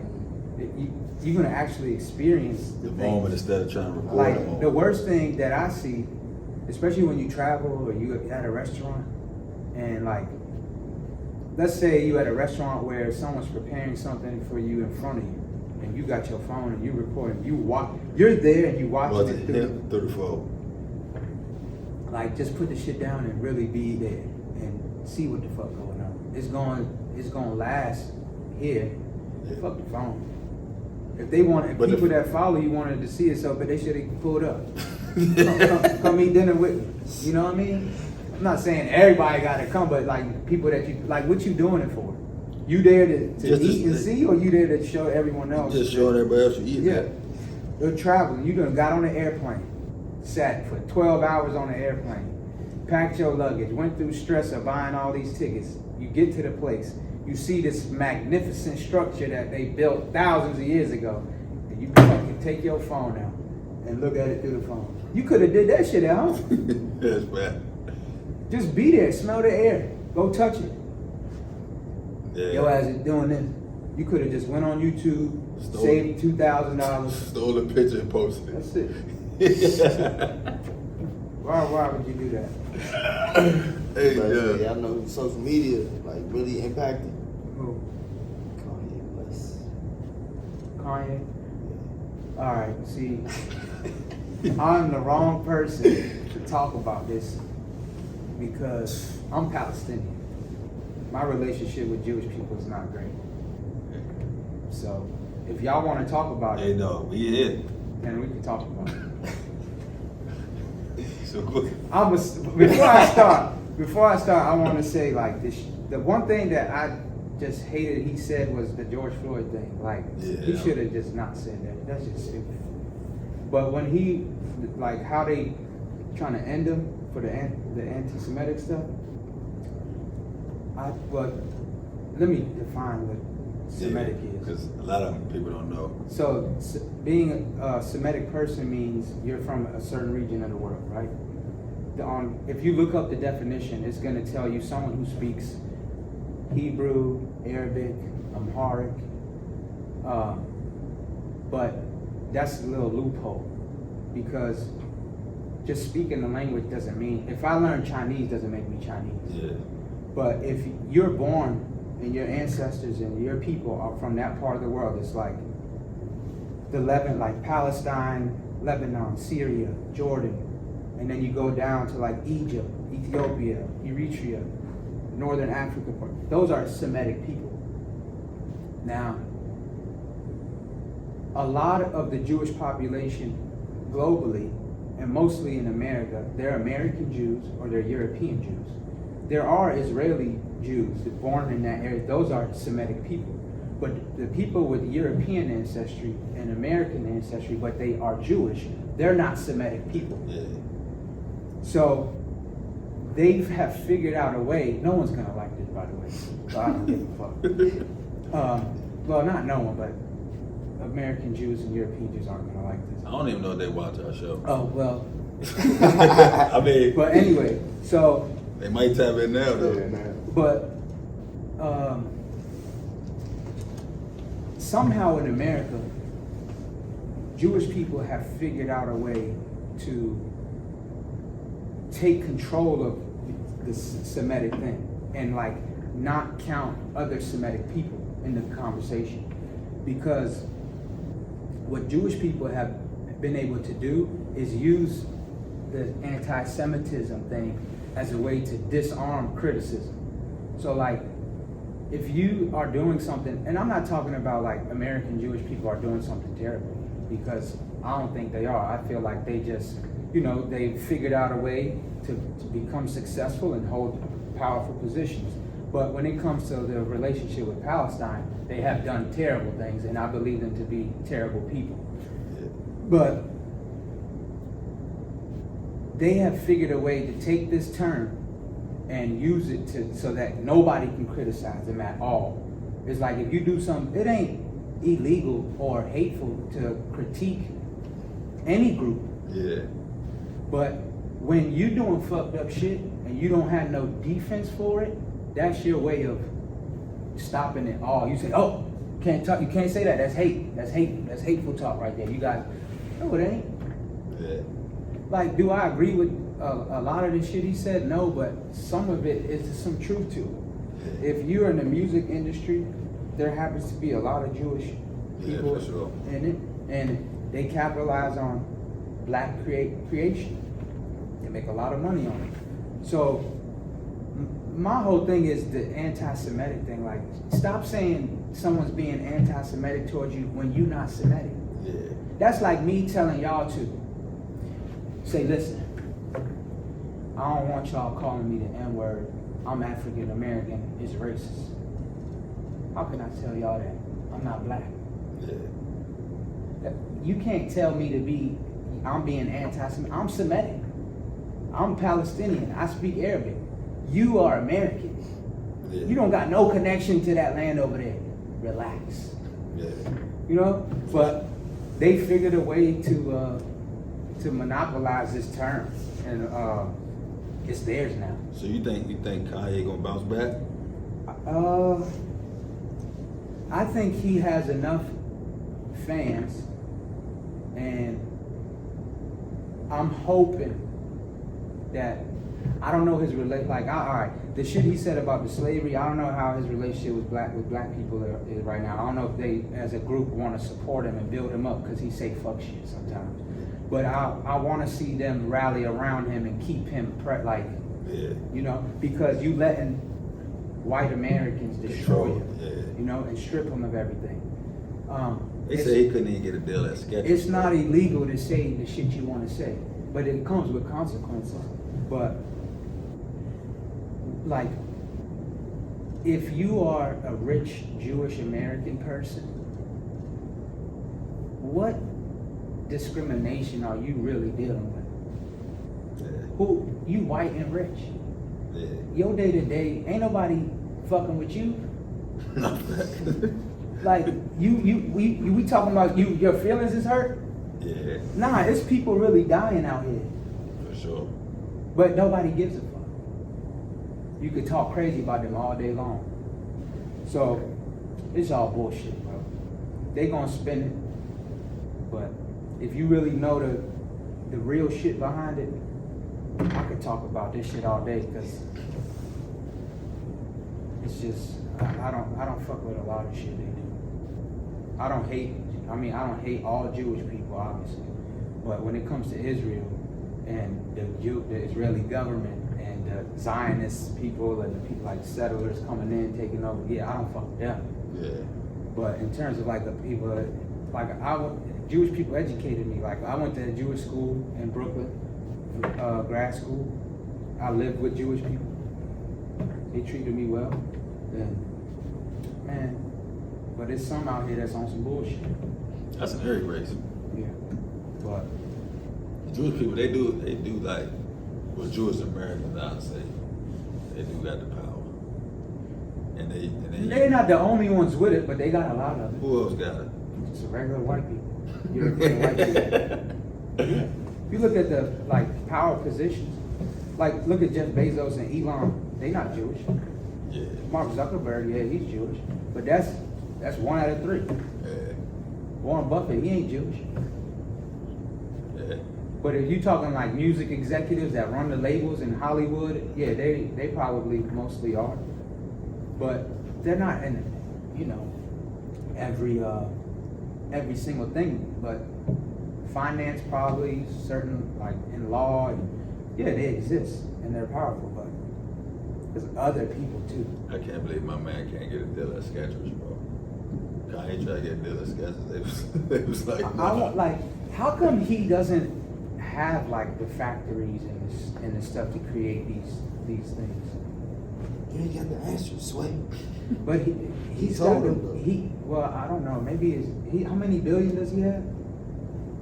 you're gonna actually experience The things. moment instead of trying to record Like the moment. the worst thing that I see, especially when you travel or you at a restaurant, and like, let's say you at a restaurant where someone's preparing something for you in front of you, and you got your phone and you recording. You're there and you watching Well, it through the phone. Like, just put the shit down and really be there and see what the fuck going on. It's gonna last here. Yeah. Fuck the phone. If they want, if But people if- that follow you wanted to see it, so but they should have pulled up. Come eat dinner with me. You know what I mean? I'm not saying everybody got to come, but like people that you like, what you doing it for? You there to Just eat and see, or you there to show everyone else? Just showing everybody else you eat. Yeah. You're traveling. You done got on an airplane, sat for 12 hours on an airplane, packed your luggage, went through stress of buying all these tickets. You get to the place. You see this magnificent structure that they built thousands of years ago, and you fucking take your phone out and look at it through the phone. You could have did that shit at home. That's bad. Just be there, smell the air, go touch it. Yeah. Your ass is doing this. You could have just went on YouTube, Stole- saved $2,000. Stole a picture and posted That's it. it. Why would you do that? Hey, But yeah. y'all know who social media like really impacted? Who? Kanye West. Kanye? Alright, see, I'm the wrong person to talk about this because I'm Palestinian. My relationship with Jewish people is not great. So, if y'all want to talk about Hey, it, no, we in. then we can talk about it. So quick. Before I start, I want to say like this. The one thing that I just hated he said was the George Floyd thing. Like he Yeah. should have just not said that. That's just stupid. But when he like how they trying to end him for the anti-Semitic stuff. Let me define what Semitic is. Because a lot of people don't know. So, being a Semitic person means you're from a certain region of the world, right? If you look up the definition, it's going to tell you someone who speaks Hebrew, Arabic, Amharic, but that's a little loophole because just speaking the language doesn't mean, if I learn Chinese doesn't make me Chinese. Yeah. But if you're born and your ancestors and your people are from that part of the world, it's like like Palestine, Lebanon, Syria, Jordan, and then you go down to like Egypt, Ethiopia, Eritrea, Northern Africa. Those are Semitic people. Now, a lot of the Jewish population globally, and mostly in America, they're American Jews or they're European Jews. There are Israeli Jews born in that area. Those are Semitic people. But the people with European ancestry and American ancestry, but they are Jewish, they're not Semitic people. Yeah. So they have figured out a way. No one's gonna like this, by the way. So I don't give a fuck. Well, not no one, but American Jews and European Jews aren't gonna like this. I don't even know if they watch our show. Oh well. I mean, But anyway, so. They might tap in now though. But somehow in America, Jewish people have figured out a way to take control of the Semitic thing and like not count other Semitic people in the conversation. Because what Jewish people have been able to do is use the anti-Semitism thing as a way to disarm criticism. So like, if you are doing something, and I'm not talking about like American Jewish people are doing something terrible, because I don't think they are. I feel like they just, they figured out a way to become successful and hold powerful positions. But when it comes to the relationship with Palestine, they have done terrible things, and I believe them to be terrible people. But they have figured a way to take this term and use it so that nobody can criticize them at all. It's like if you do something, it ain't illegal or hateful to critique any group. Yeah. But when you're doing fucked up shit and you don't have no defense for it, that's your way of stopping it all. You say, oh, can't talk. You can't say that. That's hate. That's hate. That's hateful talk right there. You guys, no, it ain't. Yeah. Like, do I agree with a lot of the shit he said? No, but some of it is some truth to it. If you're in the music industry, there happens to be a lot of Jewish people for sure. in it, and they capitalize on black creation. They make a lot of money on it. So my whole thing is the anti-Semitic thing. Like, stop saying someone's being anti-Semitic towards you when you're not Semitic. Yeah. That's like me telling y'all to say, listen, I don't want y'all calling me the N-word. I'm African American. It's racist. How can I tell y'all that? I'm not black. Yeah. You can't tell me I'm being anti-Semitic. I'm Semitic. I'm Palestinian. I speak Arabic. You are American. Yeah. You don't got no connection to that land over there. Relax. Yeah. But they figured a way to monopolize this term, and it's theirs now. So you think Kanye gonna bounce back? I think he has enough fans, and I'm hoping that, I don't know his alright, the shit he said about the slavery, I don't know how his relationship with black people is right now. I don't know if they as a group want to support him and build him up, because he say fuck shit sometimes. But I want to see them rally around him and keep him because you letting white Americans destroy him, and strip him of everything. They say he couldn't even get a deal at Skechers. It's not illegal to say the shit you want to say, but it comes with consequences. But like, if you are a rich Jewish American person, what discrimination are you really dealing with? Yeah. Who, you white and rich? Yeah. Your day to day, ain't nobody fucking with you. Like, we talking about your feelings is hurt? Yeah. Nah, it's people really dying out here. For sure. But nobody gives a fuck. You could talk crazy about them all day long. So, it's all bullshit, bro. They gonna spin it. But if you really know the real shit behind it, I could talk about this shit all day, because it's just, I don't fuck with a lot of shit they do. I don't hate all Jewish people, obviously. But when it comes to Israel and the Israeli government and the Zionist people and the people like settlers coming in taking over. Yeah, I don't fuck with them. Yeah. But in terms of like the people, like Jewish people educated me. Like I went to a Jewish school in Brooklyn, grad school. I lived with Jewish people. They treated me well. And man, but there's some out here that's on some bullshit. That's an every race. Yeah. But The Jewish people, they do like what Jewish Americans now say. They do got the power. And they're not the only ones with it, but they got a lot of it. Who else got it? Just regular white people. European white people. Yeah. If you look at the like power positions, like look at Jeff Bezos and Elon, they not Jewish. Yeah. Mark Zuckerberg, yeah, he's Jewish. But that's 1 out of 3. Yeah. Warren Buffett, he ain't Jewish. Yeah. But if you talking like music executives that run the labels in Hollywood, yeah, they probably mostly are. But they're not in, every single thing. But finance probably, certain like in law, and yeah, they exist and they're powerful. But there's other people too. I can't believe my man can't get a deal at Skechers, bro. Kanye tried to get a deal at Skechers. They was like, I want like, how come he doesn't have like the factories and the stuff to create these things? You ain't got the answer, Sway. But he's told got him, though. well, I don't know. Maybe how many billion does he have?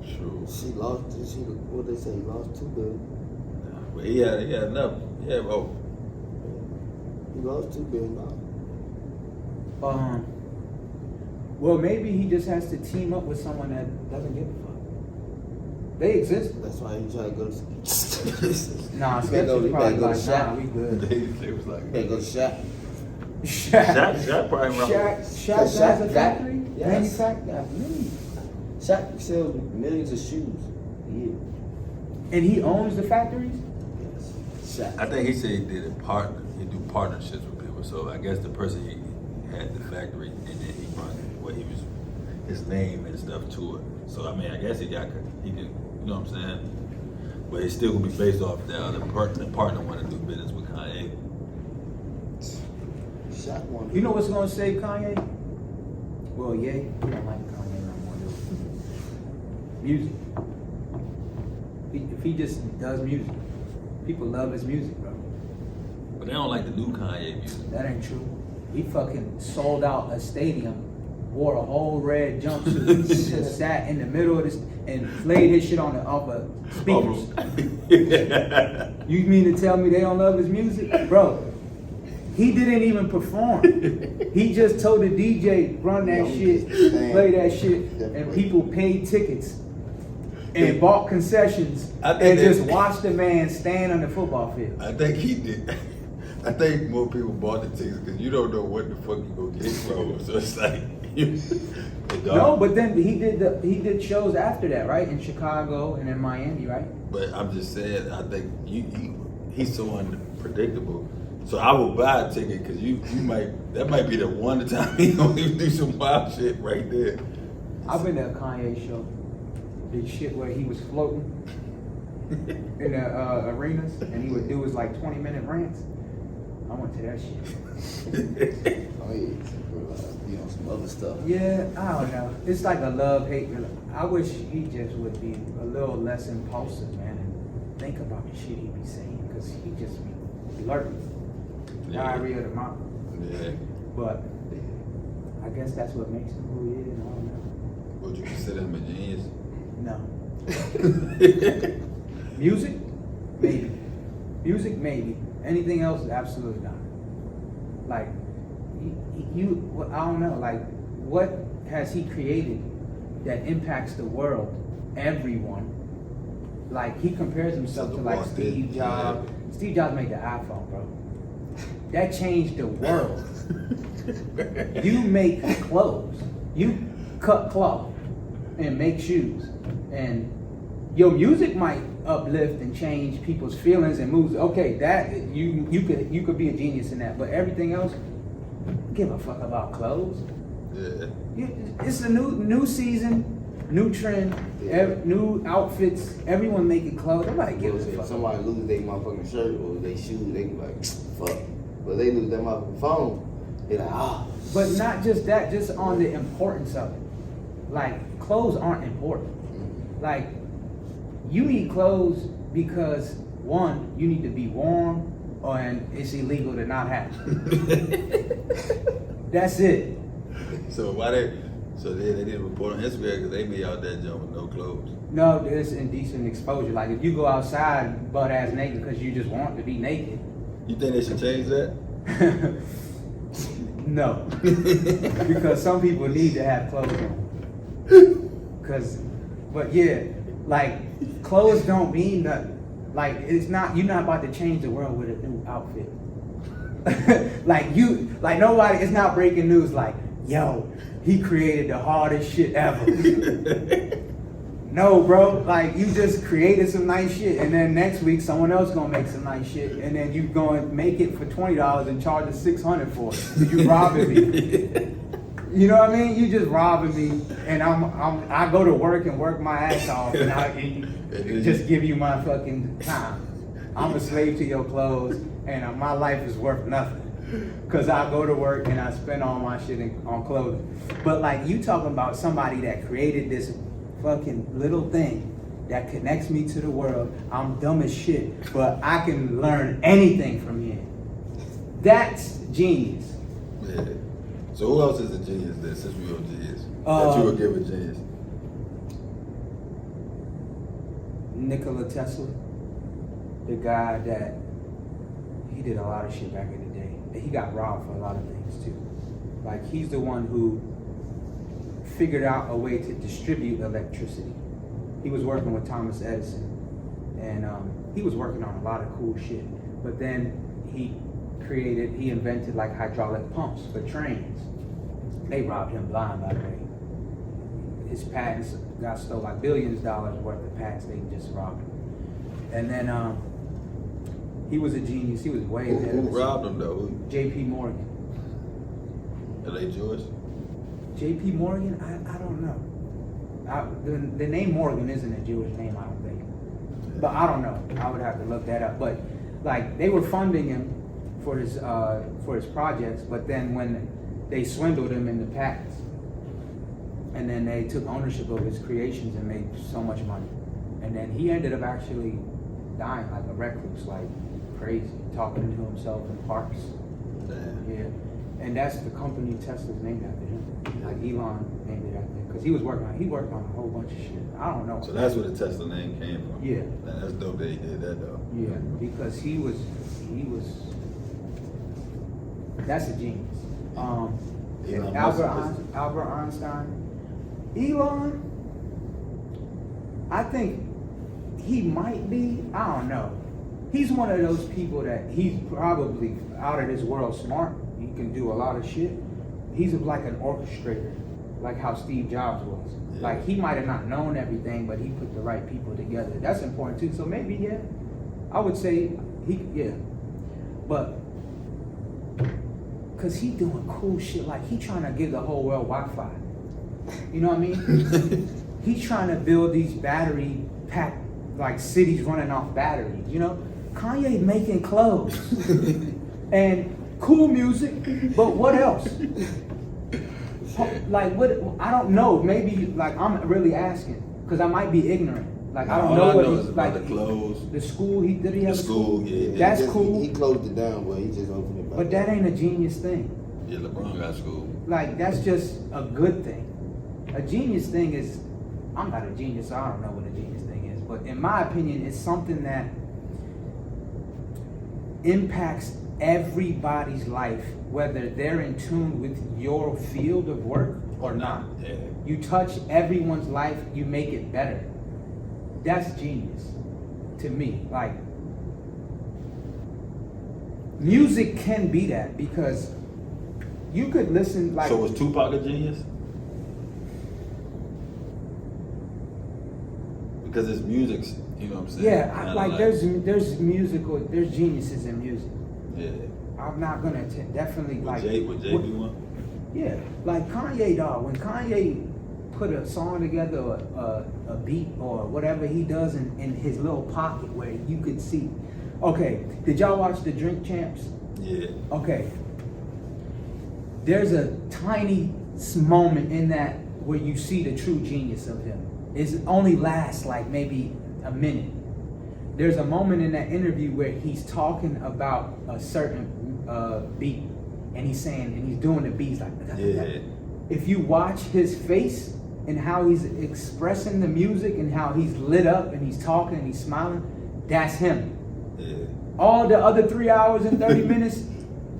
True. What they say, he lost $2 billion. But he had enough. Yeah, bro. He lost $2 billion. Well, maybe he just has to team up with someone that doesn't give a fuck. They exist. That's why he tried to go to Nah, You better go- Skechers you probably better go like, to nah, Shaq. we good. They was like, You better go to Shaq. Shaq probably wrong. Shaq Cause has a Shaq got- factory? yes. Manufacturer? Shaq sells millions of shoes a year. And he owns the factories? Yes. Shaq. I think he said he did he do partnerships with people. So I guess the person he had the factory and then he brought his name and stuff to it. So I mean, I guess he can, you know what I'm saying? But it's still gonna be based off the other partner want to do business with Kanye. Shaq won. You know what's gonna save Kanye? Well, yeah, we don't like Kanye no more, do we? Music. If he just does music, people love his music, bro. But they don't like the new Kanye music. That ain't true. He fucking sold out a stadium, wore a whole red jumpsuit, just sat in the middle of this and played his shit off of speakers. You mean to tell me they don't love his music? Bro, he didn't even perform. He just told the DJ, run that shit, play that shit, and people paid tickets and bought concessions and just watched the man stand on the football field. I think he did. I think more people bought the tickets because you don't know what the fuck you gonna get from. So it's like no, but then he did shows after that, right? In Chicago and in Miami, right? But I'm just saying, I think he's so unpredictable. So I will buy a ticket because that might be the one time he gonna even do some wild shit right there. I've been to a Kanye show. The shit where he was floating in the arenas and he would do his like 20-minute rants. I went to that shit. Oh yeah, some other stuff. Yeah, I don't know. It's like a love-hate. I wish he just would be a little less impulsive, man, and think about the shit he be saying, because he just be blurting. Diarrhea of the mouth. Yeah. But I guess that's what makes him who he is. I don't know. Would you consider him a genius? No. Music? Maybe. Music? Maybe. Anything else? Absolutely not. Like, I don't know, like, what has he created that impacts the world, everyone? Like, he compares himself to like Steve Jobs. Steve Jobs made the iPhone, bro. That changed the world. You make clothes. You cut cloth and make shoes. And your music might uplift and change people's feelings and moods. Okay, that you could be a genius in that. But everything else, give a fuck about clothes. Yeah. It's a new season. new trend, new outfits. Everyone making clothes. Nobody gives a If fuck. somebody lose their motherfucking shirt or their shoes, they be like, fuck. But they lose their motherfucking phone, they like, ah. But not just that, just on the importance of it. Like, clothes aren't important. Like, you need clothes because, one, you need to be warm, and it's illegal to not have it. That's it. So they didn't report on Instagram because they be out there jumping with no clothes. No, there's indecent exposure. Like, if you go outside butt ass naked because you just want to be naked. You think they should change that? No. Because some people need to have clothes on. But yeah, like, clothes don't mean nothing. Like, you're not about to change the world with a new outfit. like nobody, it's not breaking news like, yo, he created the hardest shit ever. No, bro, like, you just created some nice shit, and then next week someone else gonna make some nice shit, and then you gonna make it for $20 and charge us $600 for it. You robbing me. You know what I mean? You just robbing me, and I go to work and work my ass off, and I just give you my fucking time. I'm a slave to your clothes, and my life is worth nothing. Cause I go to work and I spend all my shit on clothing. But like, you talking about somebody that created this fucking little thing that connects me to the world. I'm dumb as shit, but I can learn anything from here. That's genius. Yeah. So who else is a genius then, since we on genius? That you would give a genius? Nikola Tesla, the guy that he did a lot of shit back in the day. He got robbed for a lot of things too. Like, he's the one who figured out a way to distribute electricity. He was working with Thomas Edison, and he was working on a lot of cool shit. But then he invented like hydraulic pumps for trains. They robbed him blind, by the way. His patents got stolen, like billions of dollars worth of patents. They just robbed him. And then he was a genius. He was way ahead. Who robbed him though? J.P. Morgan. Are they Jewish? J.P. Morgan? I don't know. The name Morgan isn't a Jewish name, I don't think. But I don't know. I would have to look that up. But like, they were funding him for his projects, but then when they swindled him in the patents, and then they took ownership of his creations and made so much money, and then he ended up actually dying like a recluse, like crazy, talking to himself in parks. Damn. Yeah, and that's the company Tesla's named after him. Like, Elon named it after him because he worked on a whole bunch of shit. I don't know. So that's where the Tesla name came from. Yeah. Man, that's dope that he did that though. Yeah, because he was. That's a genius. Elon Albert Einstein. Elon, I think he might be. I don't know. He's one of those people that he's probably out of this world smart. He can do a lot of shit. He's like an orchestrator, like how Steve Jobs was. Yeah. Like, he might have not known everything, but he put the right people together. That's important too. So maybe, yeah, I would say yeah. But cause he doing cool shit, like he trying to give the whole world Wi-Fi. You know what I mean? He's trying to build these battery pack, like cities running off batteries. You know, Kanye making clothes and cool music, but what else? Like, what? I don't know. Maybe, like, I'm really asking because I might be ignorant. Like, I don't know what he's like. The clothes. The school. Did he have the school? Yeah. That's cool. He closed it down, but he just opened it back. But that ain't a genius thing. Yeah, LeBron got school. Like, that's just a good thing. A genius thing is, I'm not a genius, so I don't know what a genius thing is. But in my opinion, it's something that impacts everybody's life, whether they're in tune with your field of work or not. Yeah. You touch everyone's life, you make it better. That's genius to me. Like, music can be that because you could listen like. So was Tupac a genius? Because his music's, you know what I'm saying? Yeah, there's geniuses in music. Yeah. I'm not gonna definitely Would like. Jay be one? Yeah, like Kanye, dog. When Kanye put a song together, or a beat, or whatever he does in his little pocket where you could see. Okay, did y'all watch the Drink Champs? Yeah. Okay. There's a tiny moment in that where you see the true genius of him. It only lasts like maybe a minute. There's a moment in that interview where he's talking about a certain beat, and he's saying, and he's doing the beats like, Yeah. If you watch his face and how he's expressing the music and how he's lit up and he's talking and he's smiling, that's him. Yeah. All the other 3 hours and 30 minutes,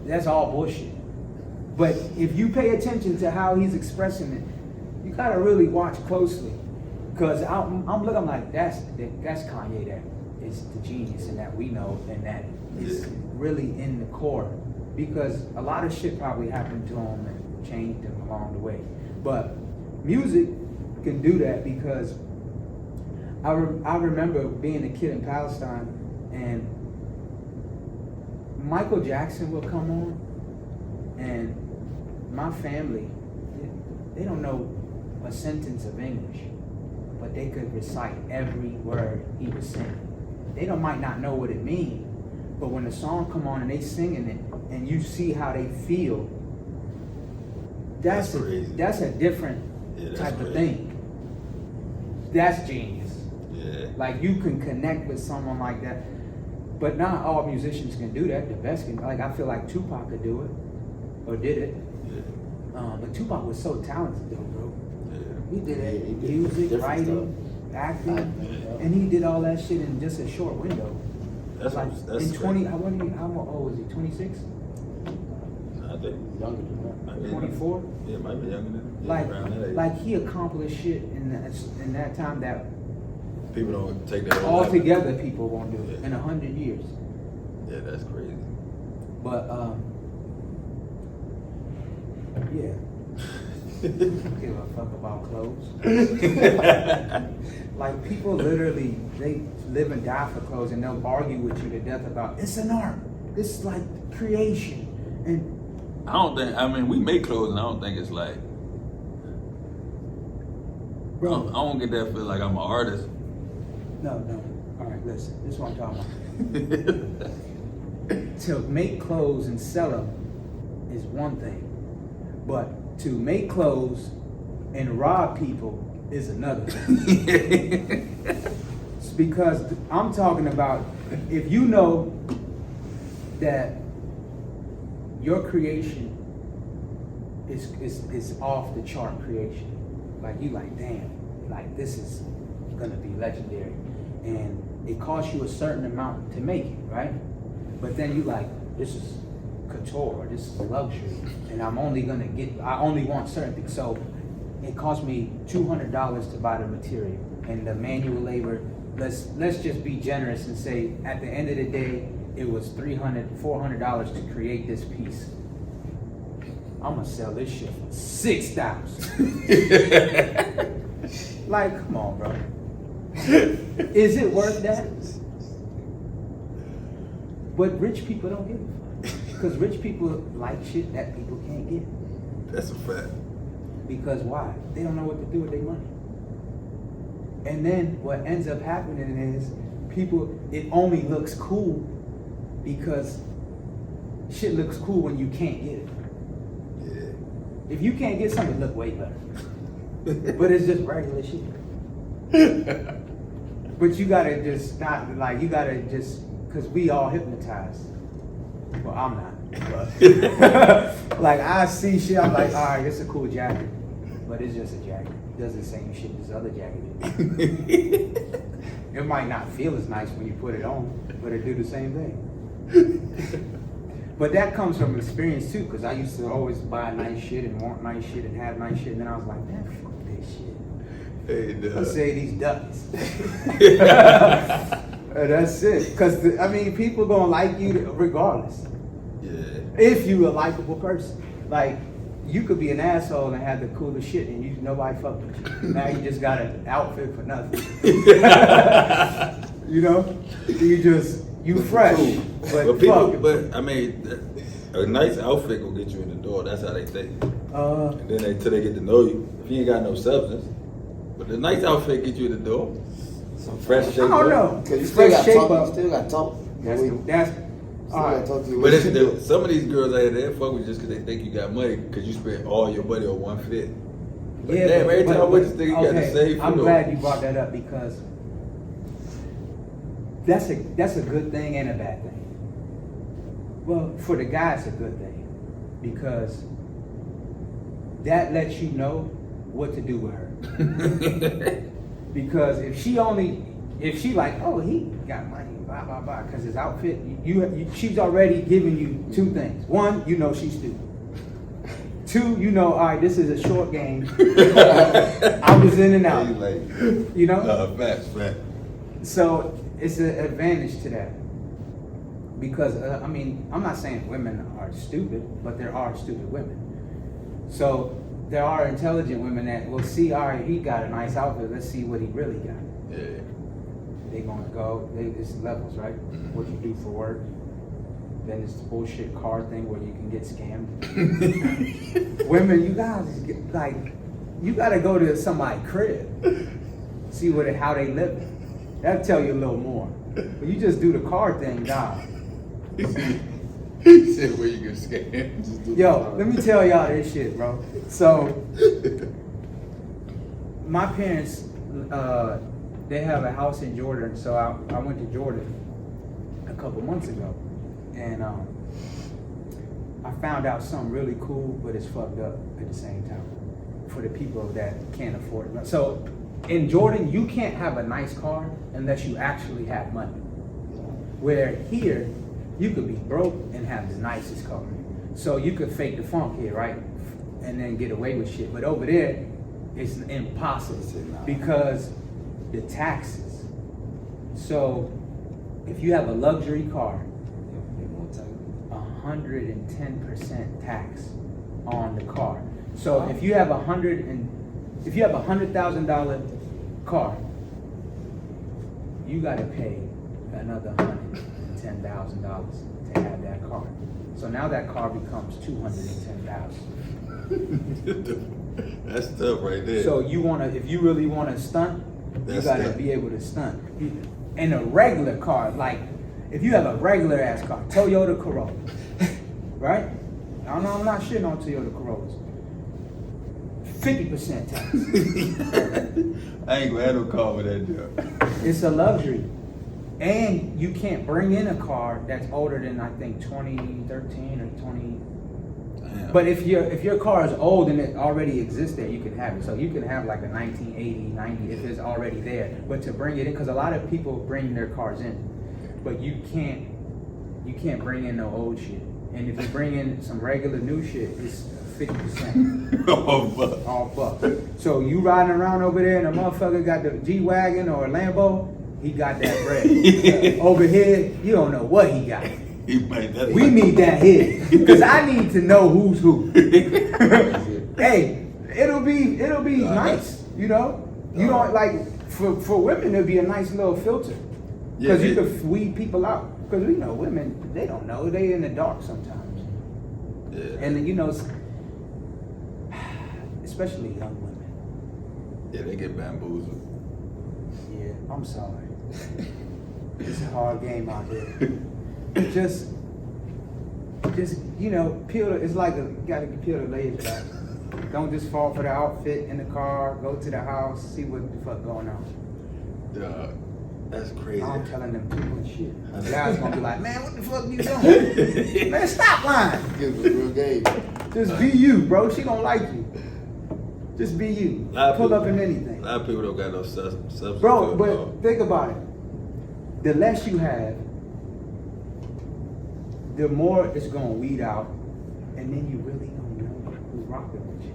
that's all bullshit. But if you pay attention to how he's expressing it, you gotta really watch closely. Cause I'm looking like that's Kanye, that is the genius and that we know and that is really in the core. Because a lot of shit probably happened to him and changed him along the way. But music can do that, because I remember being a kid in Palestine, and Michael Jackson will come on, and my family, they don't know a sentence of English, but they could recite every word he was saying. They might not know what it means, but when the song come on and they singing it, and you see how they feel, that's a different type of thing. That's genius. Yeah. Like, you can connect with someone like that, but not all musicians can do that. The best can. Like, I feel like Tupac could do it, or did it. Yeah. But Tupac was so talented, though, bro. Yeah. He did it. He did Music, different writing, acting, Yeah. and he did all that shit in just a short window. That's in 20. How old was he? 26? I think Younger than that. 24? Yeah, might be younger than that. Around that age. Like he accomplished shit in that time that People don't take that all together people won't do it in 100 years. Yeah, that's crazy. But yeah. Give a fuck about clothes. Like, people literally, they live and die for clothes, and they'll argue with you to death about, it's an art, this is like creation. And I don't think, I mean, we make clothes, and I don't think it's like, bro, I don't get that feel like I'm an artist. no. All right, listen, this is what I'm talking about. To make clothes and sell them is one thing, but to make clothes and rob people is another thing. It's because I'm talking about, if you know that your creation is off the chart creation, like you like, damn, like this is gonna be legendary, and it costs you a certain amount to make it, right? But then you like, this is couture, this is luxury, and I only want certain things. So it cost me $200 to buy the material and the manual labor. Let's just be generous and say at the end of the day, it was $400 to create this piece. I'm gonna sell this shit for $6,000. Like, come on, bro. Is it worth that? But rich people don't give a fuck. Because rich people like shit that people can't get. That's a fact. Because why? They don't know what to do with their money. And then what ends up happening is it only looks cool because shit looks cool when you can't get it. Yeah. If you can't get something, it look way better. But it's just regular shit. But you gotta just not, like, because we all hypnotized. Well, I'm not. But like, I see shit, I'm like, all right, it's a cool jacket. But it's just a jacket. It does the same shit as the other jacket. It might not feel as nice when you put it on, but it do the same thing. But that comes from experience too, because I used to always buy nice shit and want nice shit and have nice shit, and then I was like, man, fuck this shit. Hey, Let's say these ducks. That's it. Because, people gonna like you regardless. Yeah. If you a likable person. Like, you could be an asshole and have the coolest shit and nobody fuck with you. Now you just got an outfit for nothing. You know? You fresh. But a nice outfit will get you in the door. That's how they think. And then till they get to know you. If you ain't got no substance, but the nice outfit get you in the door. Some fresh shape. I don't know. Cause you still got Shape talk. up. You still got talk. That's all right. Talk to you. But some of these girls out there fuck with you just because they think you got money because you spent all your money on one fit. But Yeah, damn, every time I went to but- think you got to save for I'm them. glad you brought that up because that's a good thing and a bad thing. Well, for the guy, it's a good thing because that lets you know what to do with her. Because if she like, oh, he got money, blah blah blah, because his outfit, she's already giving you two things. One, you know she's stupid. Two, you know, all right, this is a short game. I was in and out. You know? Facts. So it's an advantage to that. Because, I'm not saying women are stupid, but there are stupid women. So there are intelligent women that will see, all right, he got a nice outfit, let's see what he really got. Yeah. They're going to go, it's levels, right? What you do for work. Then it's the bullshit car thing where you can get scammed. Women, you guys, you got to go to somebody's crib. See how they live. That'll tell you a little more. But you just do the car thing, nah. He said where you get scammed. Yo, let me tell y'all this shit, bro. So, my parents, they have a house in Jordan, so I went to Jordan a couple months ago, and I found out something really cool, but it's fucked up at the same time for the people that can't afford it. So, in Jordan, you can't have a nice car unless you actually have money. Where here, you could be broke and have the nicest car. So you could fake the funk here, right? And then get away with shit. But over there, it's impossible because the taxes. So if you have a luxury car, 110% tax on the car. So if you have $100,000 car, you gotta pay another $110,000 to have that car. So now that car becomes $210,000. That's tough right there. So if you really wanna stunt, you gotta be able to stunt. In a regular car, like if you have a regular ass car, Toyota Corolla, right? I'm not shitting on Toyota Corollas. 50% tax. I ain't gonna have no car with that job. It's a luxury. And you can't bring in a car that's older than I think 2013 or 20. Damn. But if your car is old and it already exists there, you can have it. So you can have like a 1980, 90 if it's already there. But to bring it in, because a lot of people bring their cars in, but you can't bring in no old shit. And if you bring in some regular new shit, it's 50%. All buck. So you riding around over there and a motherfucker got the G-Wagon or a Lambo, he got that bread. Over here, you don't know what he got. We need that here. Because I need to know who's who. Hey, it'll be nice, you know? You don't like, for women, it'll be a nice little filter. Because you can weed people out. Because we know women, they don't know. They in the dark sometimes. Yeah. And you know, especially young women. Yeah, they get bamboozled. Yeah, I'm sorry. It's a hard game out there. Just it's like you gotta peel the layers back. Don't just fall for the outfit in the car. Go to the house, see what the fuck going on. That's crazy. I'm telling them too much shit. The guys gonna be like, man, what the fuck you doing? Man, stop lying. Give it a real game. Just be you, bro. She gonna like you. Just be you. Pull up in anything. A lot of people don't got no substance. Bro, but think about it. The less you have, the more it's gonna weed out, and then you really don't know who's rocking with you.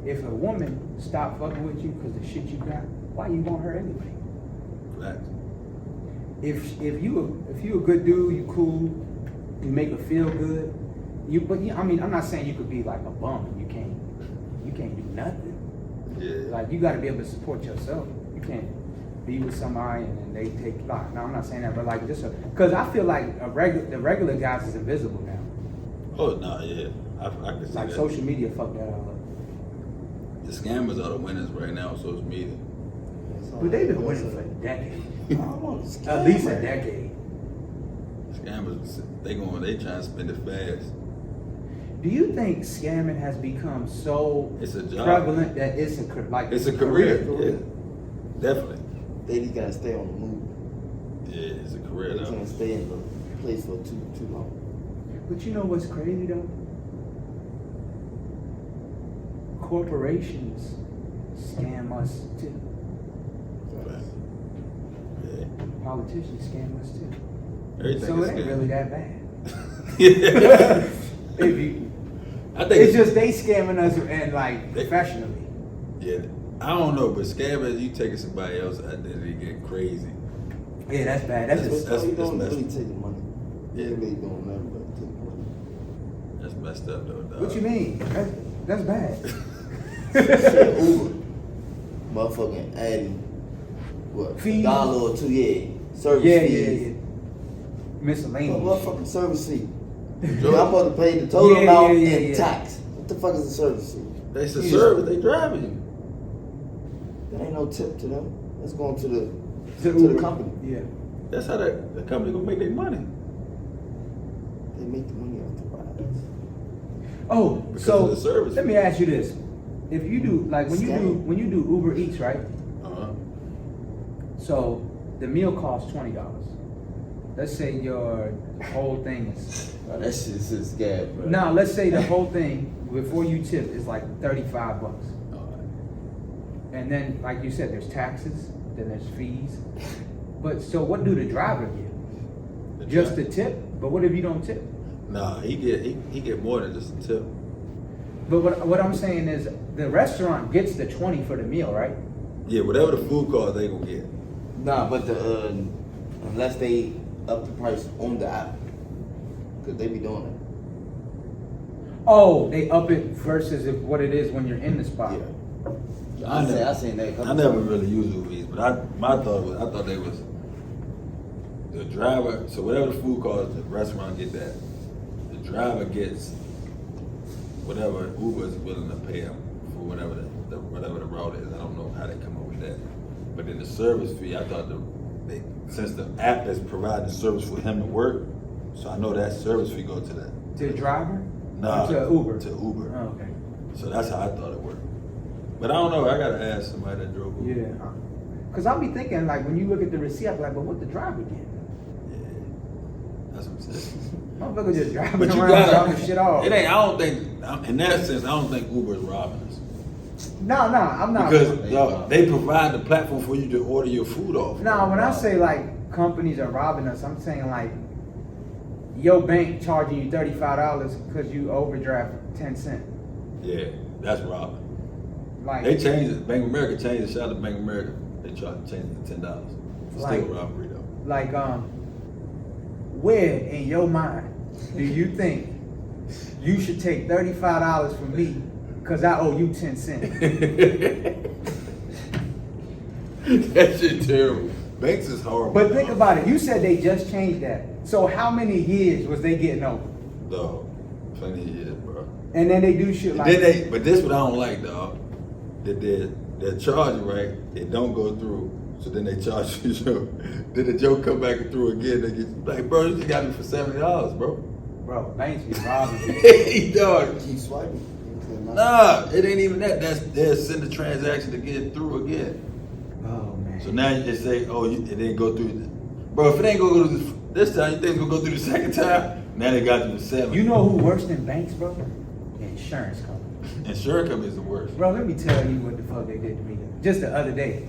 If a woman stop fucking with you because of the shit you got, why you want her anyway? Facts. If you a good dude, you cool, you make her feel good. I'm not saying you could be like a bum and you can't do nothing. Yeah. Like you got to be able to support yourself. You can't be with somebody and then they take. No, I'm not saying that, but like just because I feel like the regular guys is invisible now. Oh no, yeah, I can see Like that. social media fucked that all up. The scammers are the winners right now on social media. But they've been winning for decades. Almost At least a decade. Scammers, they trying to spend it fast. Do you think scamming has become so It's a job. prevalent that it's a career. Yeah, definitely. They just gotta stay on the move. Yeah, it's a career They now. can't stay in the place for too long. But you know what's crazy though? Corporations scam us too. Yeah. Politicians scam us too. Everything So is it ain't scam. really that bad. Yeah. If you, I think it's just they scamming us and like They- professionally. Yeah, I don't know, but scamming, you taking somebody else's identity, get crazy. Yeah, that's bad. That's just You don't messed really up. take money. Yeah. You really don't nothing but take money. That's messed up though, dog. what you mean? That's bad. Shit, Uber. Motherfucking adding, what, Fees. $1 or $2, yeah. Service Yeah, fees. yeah, yeah. Miscellaneous. Motherfucking service fee. Sure. I'm supposed to pay the total Yeah, amount yeah, in yeah. tax. What the fuck is a service fee? That's the Yeah. service, they driving you. There ain't no tip to them. That's going to the Uber. company. Yeah. That's how the company gonna make their money. They make the money off the rides. Oh, Because so of the service let me fee. ask you this: if you do like when Scam. you do Uber Eats, right? Uh-huh. So the meal costs $20. Let's say your whole thing is Oh, that shit's just scab, bro. now. Let's say the whole thing before you tip is like $35, and then like you said, there's taxes, then there's fees. But so what do the driver get? Just the tip? But what if you don't tip? Nah, he get more than just a tip. But what I'm saying is the restaurant gets the 20 for the meal, right? Yeah, whatever the food cost, they gonna get. Nah, but unless they up the price on the app, cause they be doing it. Oh, they up it versus what it is when you're in the spot. Yeah. I seen that. I never really used Uber Eats, but I thought they was the driver. So whatever the food cost, the restaurant get that. The driver gets whatever Uber is willing to pay him for whatever the route is. I don't know how they come up with that. But then the service fee, I thought since the app is providing service for him to work, so I know that service fee go to that. To the driver? Nah, Or to Uber? To Uber. Oh, okay. So that's how I thought it worked. But I don't know. I gotta ask somebody that drove Uber. Yeah. Because I'll be thinking, like, when you look at the receipt, I'm like, but what the driver get? Yeah, that's what I'm saying. Motherfucker just driving But you around dropping shit off. It ain't. I don't think. In that sense, I don't think Uber is robbing us No, I'm not. because they provide the platform for you to order your food off. No, when I say, like, companies are robbing us, I'm saying, like, your bank charging you $35 because you overdraft 10 cents. Yeah, that's robbing. Like, They changed it. Bank of America changed it. Shout out to Bank of America. They tried to change it to $10. It's Like- still robbery though. like, where in your mind do you think you should take $35 from me because I owe you 10 cents? That shit terrible. Banks is horrible. But think dog. about it. You said they just changed that. So how many years was they getting over? Dog, plenty of years, bro. And then they do shit And like then but this what I don't like, dog. That they're charging, right? It don't go through. So then they charge you. Then the joke come back and through again. They get like, bro, you just got me for $70, bro. bro, banks be robbing you. Hey, dog. Keep swiping. Nah, it ain't even that. They'll send the transaction to get through again. Oh man. So now you just say, oh, it didn't go through. Bro, if it ain't gonna go through this time, you think it's gonna go through the second time? Now they got you to 7. You know who worse than banks, bro? Insurance companies. Insurance company is the worst. Bro, let me tell you what the fuck they did to me just the other day.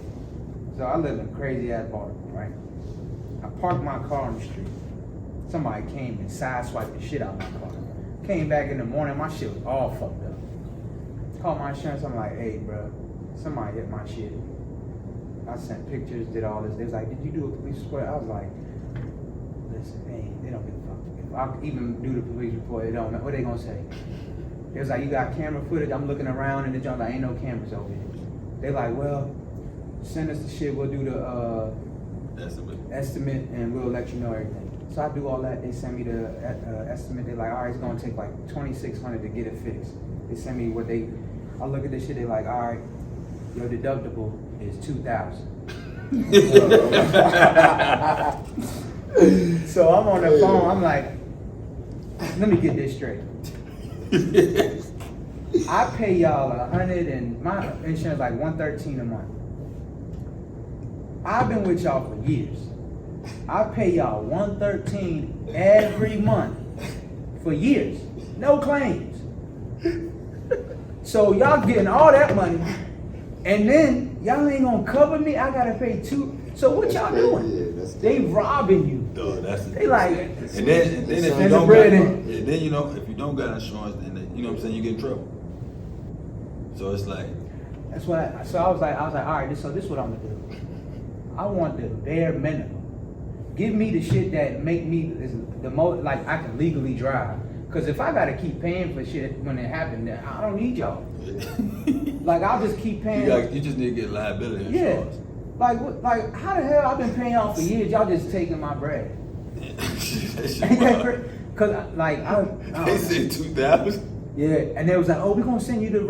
So I live in a crazy ass Baltimore, right? I parked my car on the street. Somebody came and sideswiped the shit out of my car. Came back in the morning, my shit was all fucked up. Called my insurance, I'm like, hey, bro, somebody hit my shit. I sent pictures, did all this. They was like, did you do a police report? I was like, listen, they don't give a fuck. If I even do the police report, they don't know. What they gonna say? They was like, you got camera footage? I'm looking around and the joint like, ain't no cameras over here. They like, well, send us the shit, we'll do the estimate and we'll let you know everything. So I do all that. They send me the estimate. They're like, all right, it's gonna take like $2,600 to get it fixed. They send me what they. I look at this shit. They're like, all right, your deductible is $2,000. So I'm on the phone. I'm like, let me get this straight. I pay y'all $100 and my insurance like $113 a month. I've been with y'all for years. I pay y'all $113 every month for years. No claims. So y'all getting all that money, and then y'all ain't gonna cover me. I gotta pay $2. So what y'all doing? Yeah, they robbing you. Dude, They like, and then if you don't got, and then you know if you don't got insurance, then you know what I'm saying, you get in trouble. So it's like that's what. So I was like, all right. So this is what I'm gonna do. I want the bare minimum. Give me the shit that make me the most like I can legally drive. Cause if I gotta keep paying for shit when it happened, then I don't need y'all. Like I'll just keep paying. You just need to get liability insurance. Yeah. Like how the hell I've been paying y'all for years? Y'all just taking my bread. Ain't that crazy? Cause like they said 2,000. Yeah, and they was like, oh, we're gonna send you the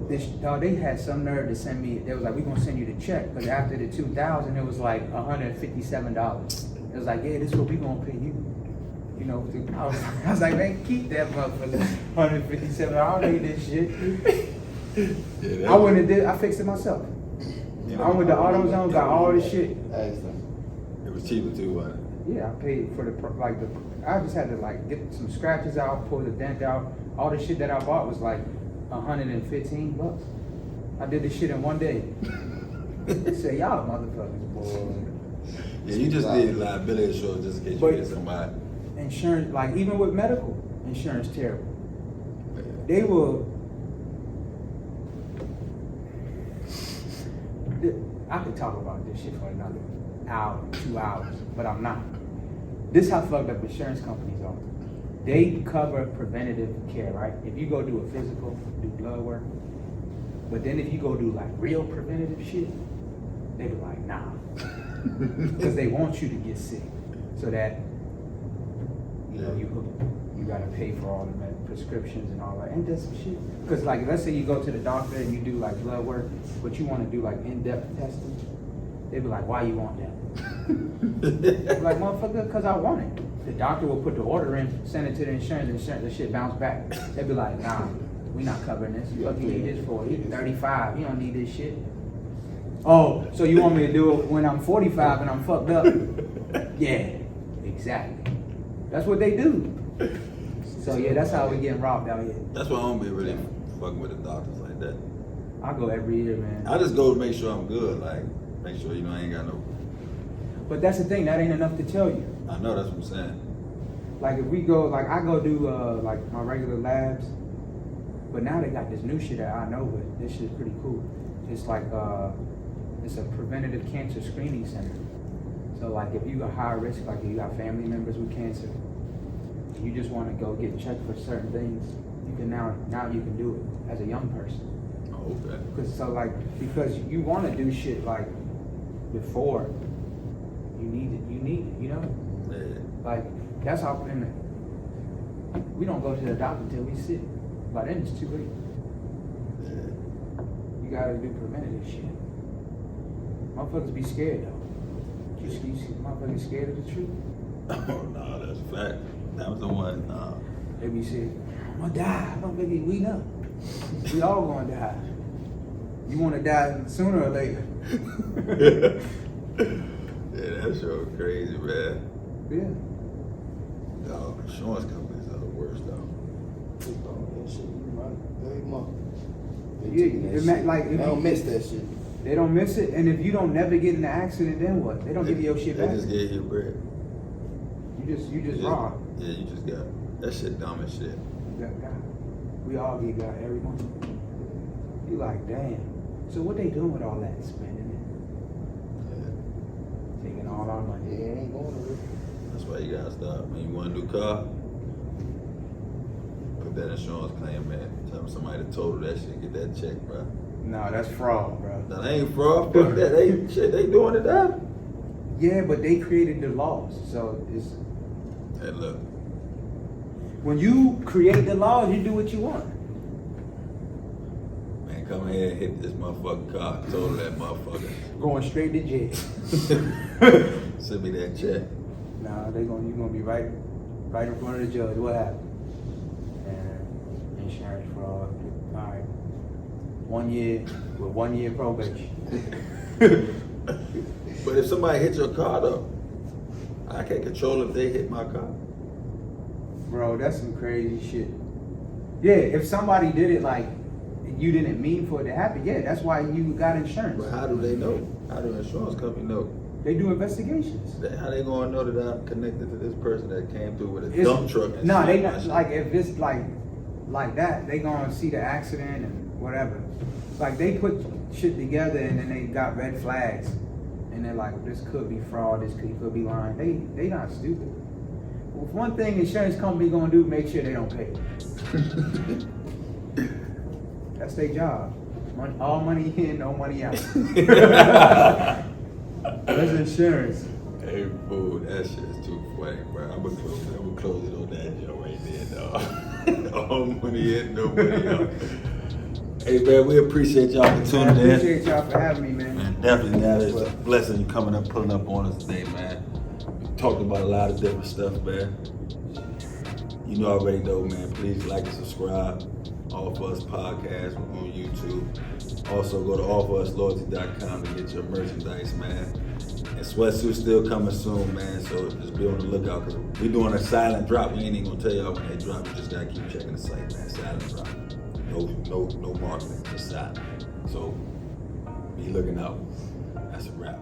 they had some nerve to send me. They was like, we're gonna send you the check, but after the 2,000, it was like $157. It was like, yeah, this is what we gonna pay you. You know, I was like, man, keep that motherfucker. $157. I don't need this shit. Yeah, I went and did. I fixed it myself. I went to AutoZone, got all this shit. It was cheaper too, wasn't it? Yeah, I paid for I just had to like get some scratches out, pull the dent out. All the shit that I bought was like $115. I did this shit in one day. They say y'all motherfuckers, boy. Yeah, you just need liability insurance just in case you get somebody. Insurance, like even with medical insurance, terrible. They will. I could talk about this shit for another hour, 2 hours, but I'm not. This is how fucked up insurance companies are. They cover preventative care, right? If you go do a physical, do blood work, but then if you go do like real preventative shit, they be like, nah. Because they want you to get sick so that you gotta pay for all the prescriptions and all that. Ain't that some shit? Because like let's say you go to the doctor and you do like blood work, but you want to do like in-depth testing, they be like, why you want that? Like, motherfucker, because I want it. The doctor will put the order in, send it to the insurance, the shit bounce back. They be like, nah, we not covering this. What you need this for? You're 35, you don't need this shit. Oh, so you want me to do it when I'm 45 and I'm fucked up? Yeah, exactly. That's what they do. So yeah, that's how we getting robbed out here. That's why I don't be really fucking with the doctors like that. I go every year, man. I just go to make sure I'm good, like make sure I ain't got no. But that's the thing, that ain't enough to tell you. I know, that's what I'm saying. Like if we go, like I go do like my regular labs, but now they got this new shit that I know, but this shit's pretty cool. It's like it's a preventative cancer screening center. So like if you got high risk, like if you got family members with cancer, you just want to go get checked for certain things, you can now you can do it as a young person. Oh, okay. Because you want to do shit like before you need it, you know? Yeah. Like that's how we don't go to the doctor until we sick. By then it's too late. Yeah. You gotta do preventative shit. Motherfuckers be scared though. You motherfuckers scared of the truth? Oh no, that's a fact. That was the one. Nah. They be saying, I'm gonna die. Motherfucker, we know. We all gonna die. You wanna die sooner or later. Yeah, that show crazy, man. Yeah. Dog, insurance companies are the worst, though. They don't miss that shit. They don't miss it, and if you don't never get in an accident, then what? They don't give you your shit back. They just gave you bread. You just wrong. Yeah, you just got that shit dumb as shit. You got God. We all get God every month. You like, damn. So what they doing with all that spending it? Yeah. Taking all our money. Yeah, it ain't going to. That's why you gotta stop. When you want a new car, put that insurance claim in. Tell them somebody to total that shit, get that check, bro. No, that's fraud, bro. That ain't fraud. Fuck that. They doing it now. Yeah, but they created the laws, so it's. Hey, look. When you create the laws, you do what you want. Man, come here and hit this motherfucking car. Total that motherfucker. Going straight to jail. Send me that check. Nah, you're gonna be right in front of the judge. What happened? And insurance fraud. All right. 1 year with 1 year probation. But if somebody hits your car though, I can't control if they hit my car. Bro, that's some crazy shit. Yeah, if somebody did it like you didn't mean for it to happen, yeah, that's why you got insurance. But how do they know? How do insurance company know? They do investigations. How they gonna know that I'm connected to this person that came through with a dump truck? And No, shit? they not like if it's like that, they gonna see the accident and whatever. Like they put shit together and then they got red flags, and they're like, this could be fraud, this could be lying. They not stupid. Well, one thing insurance company gonna do, make sure they don't pay. That's their job. All money in, no money out. That's insurance. Hey, fool, that shit is too funny, bro. I'm gonna close it on that joke right there, dog. All money in, no money out. Hey, man, we appreciate y'all for tuning in. I appreciate y'all for having me, man. Man, definitely, Nader, it's a blessing you coming up, pulling up on us today, man. We talked about a lot of different stuff, man. You already know, man. Please like and subscribe. All of Us Podcast on YouTube. Also, go to allforusloyalty.com to get your merchandise, man. And sweatsuits still coming soon, man. So just be on the lookout because we're doing a silent drop. We ain't even gonna tell y'all when they drop. You just gotta keep checking the site, man. Silent drop. No marketing, just silent. So be looking out. That's a wrap.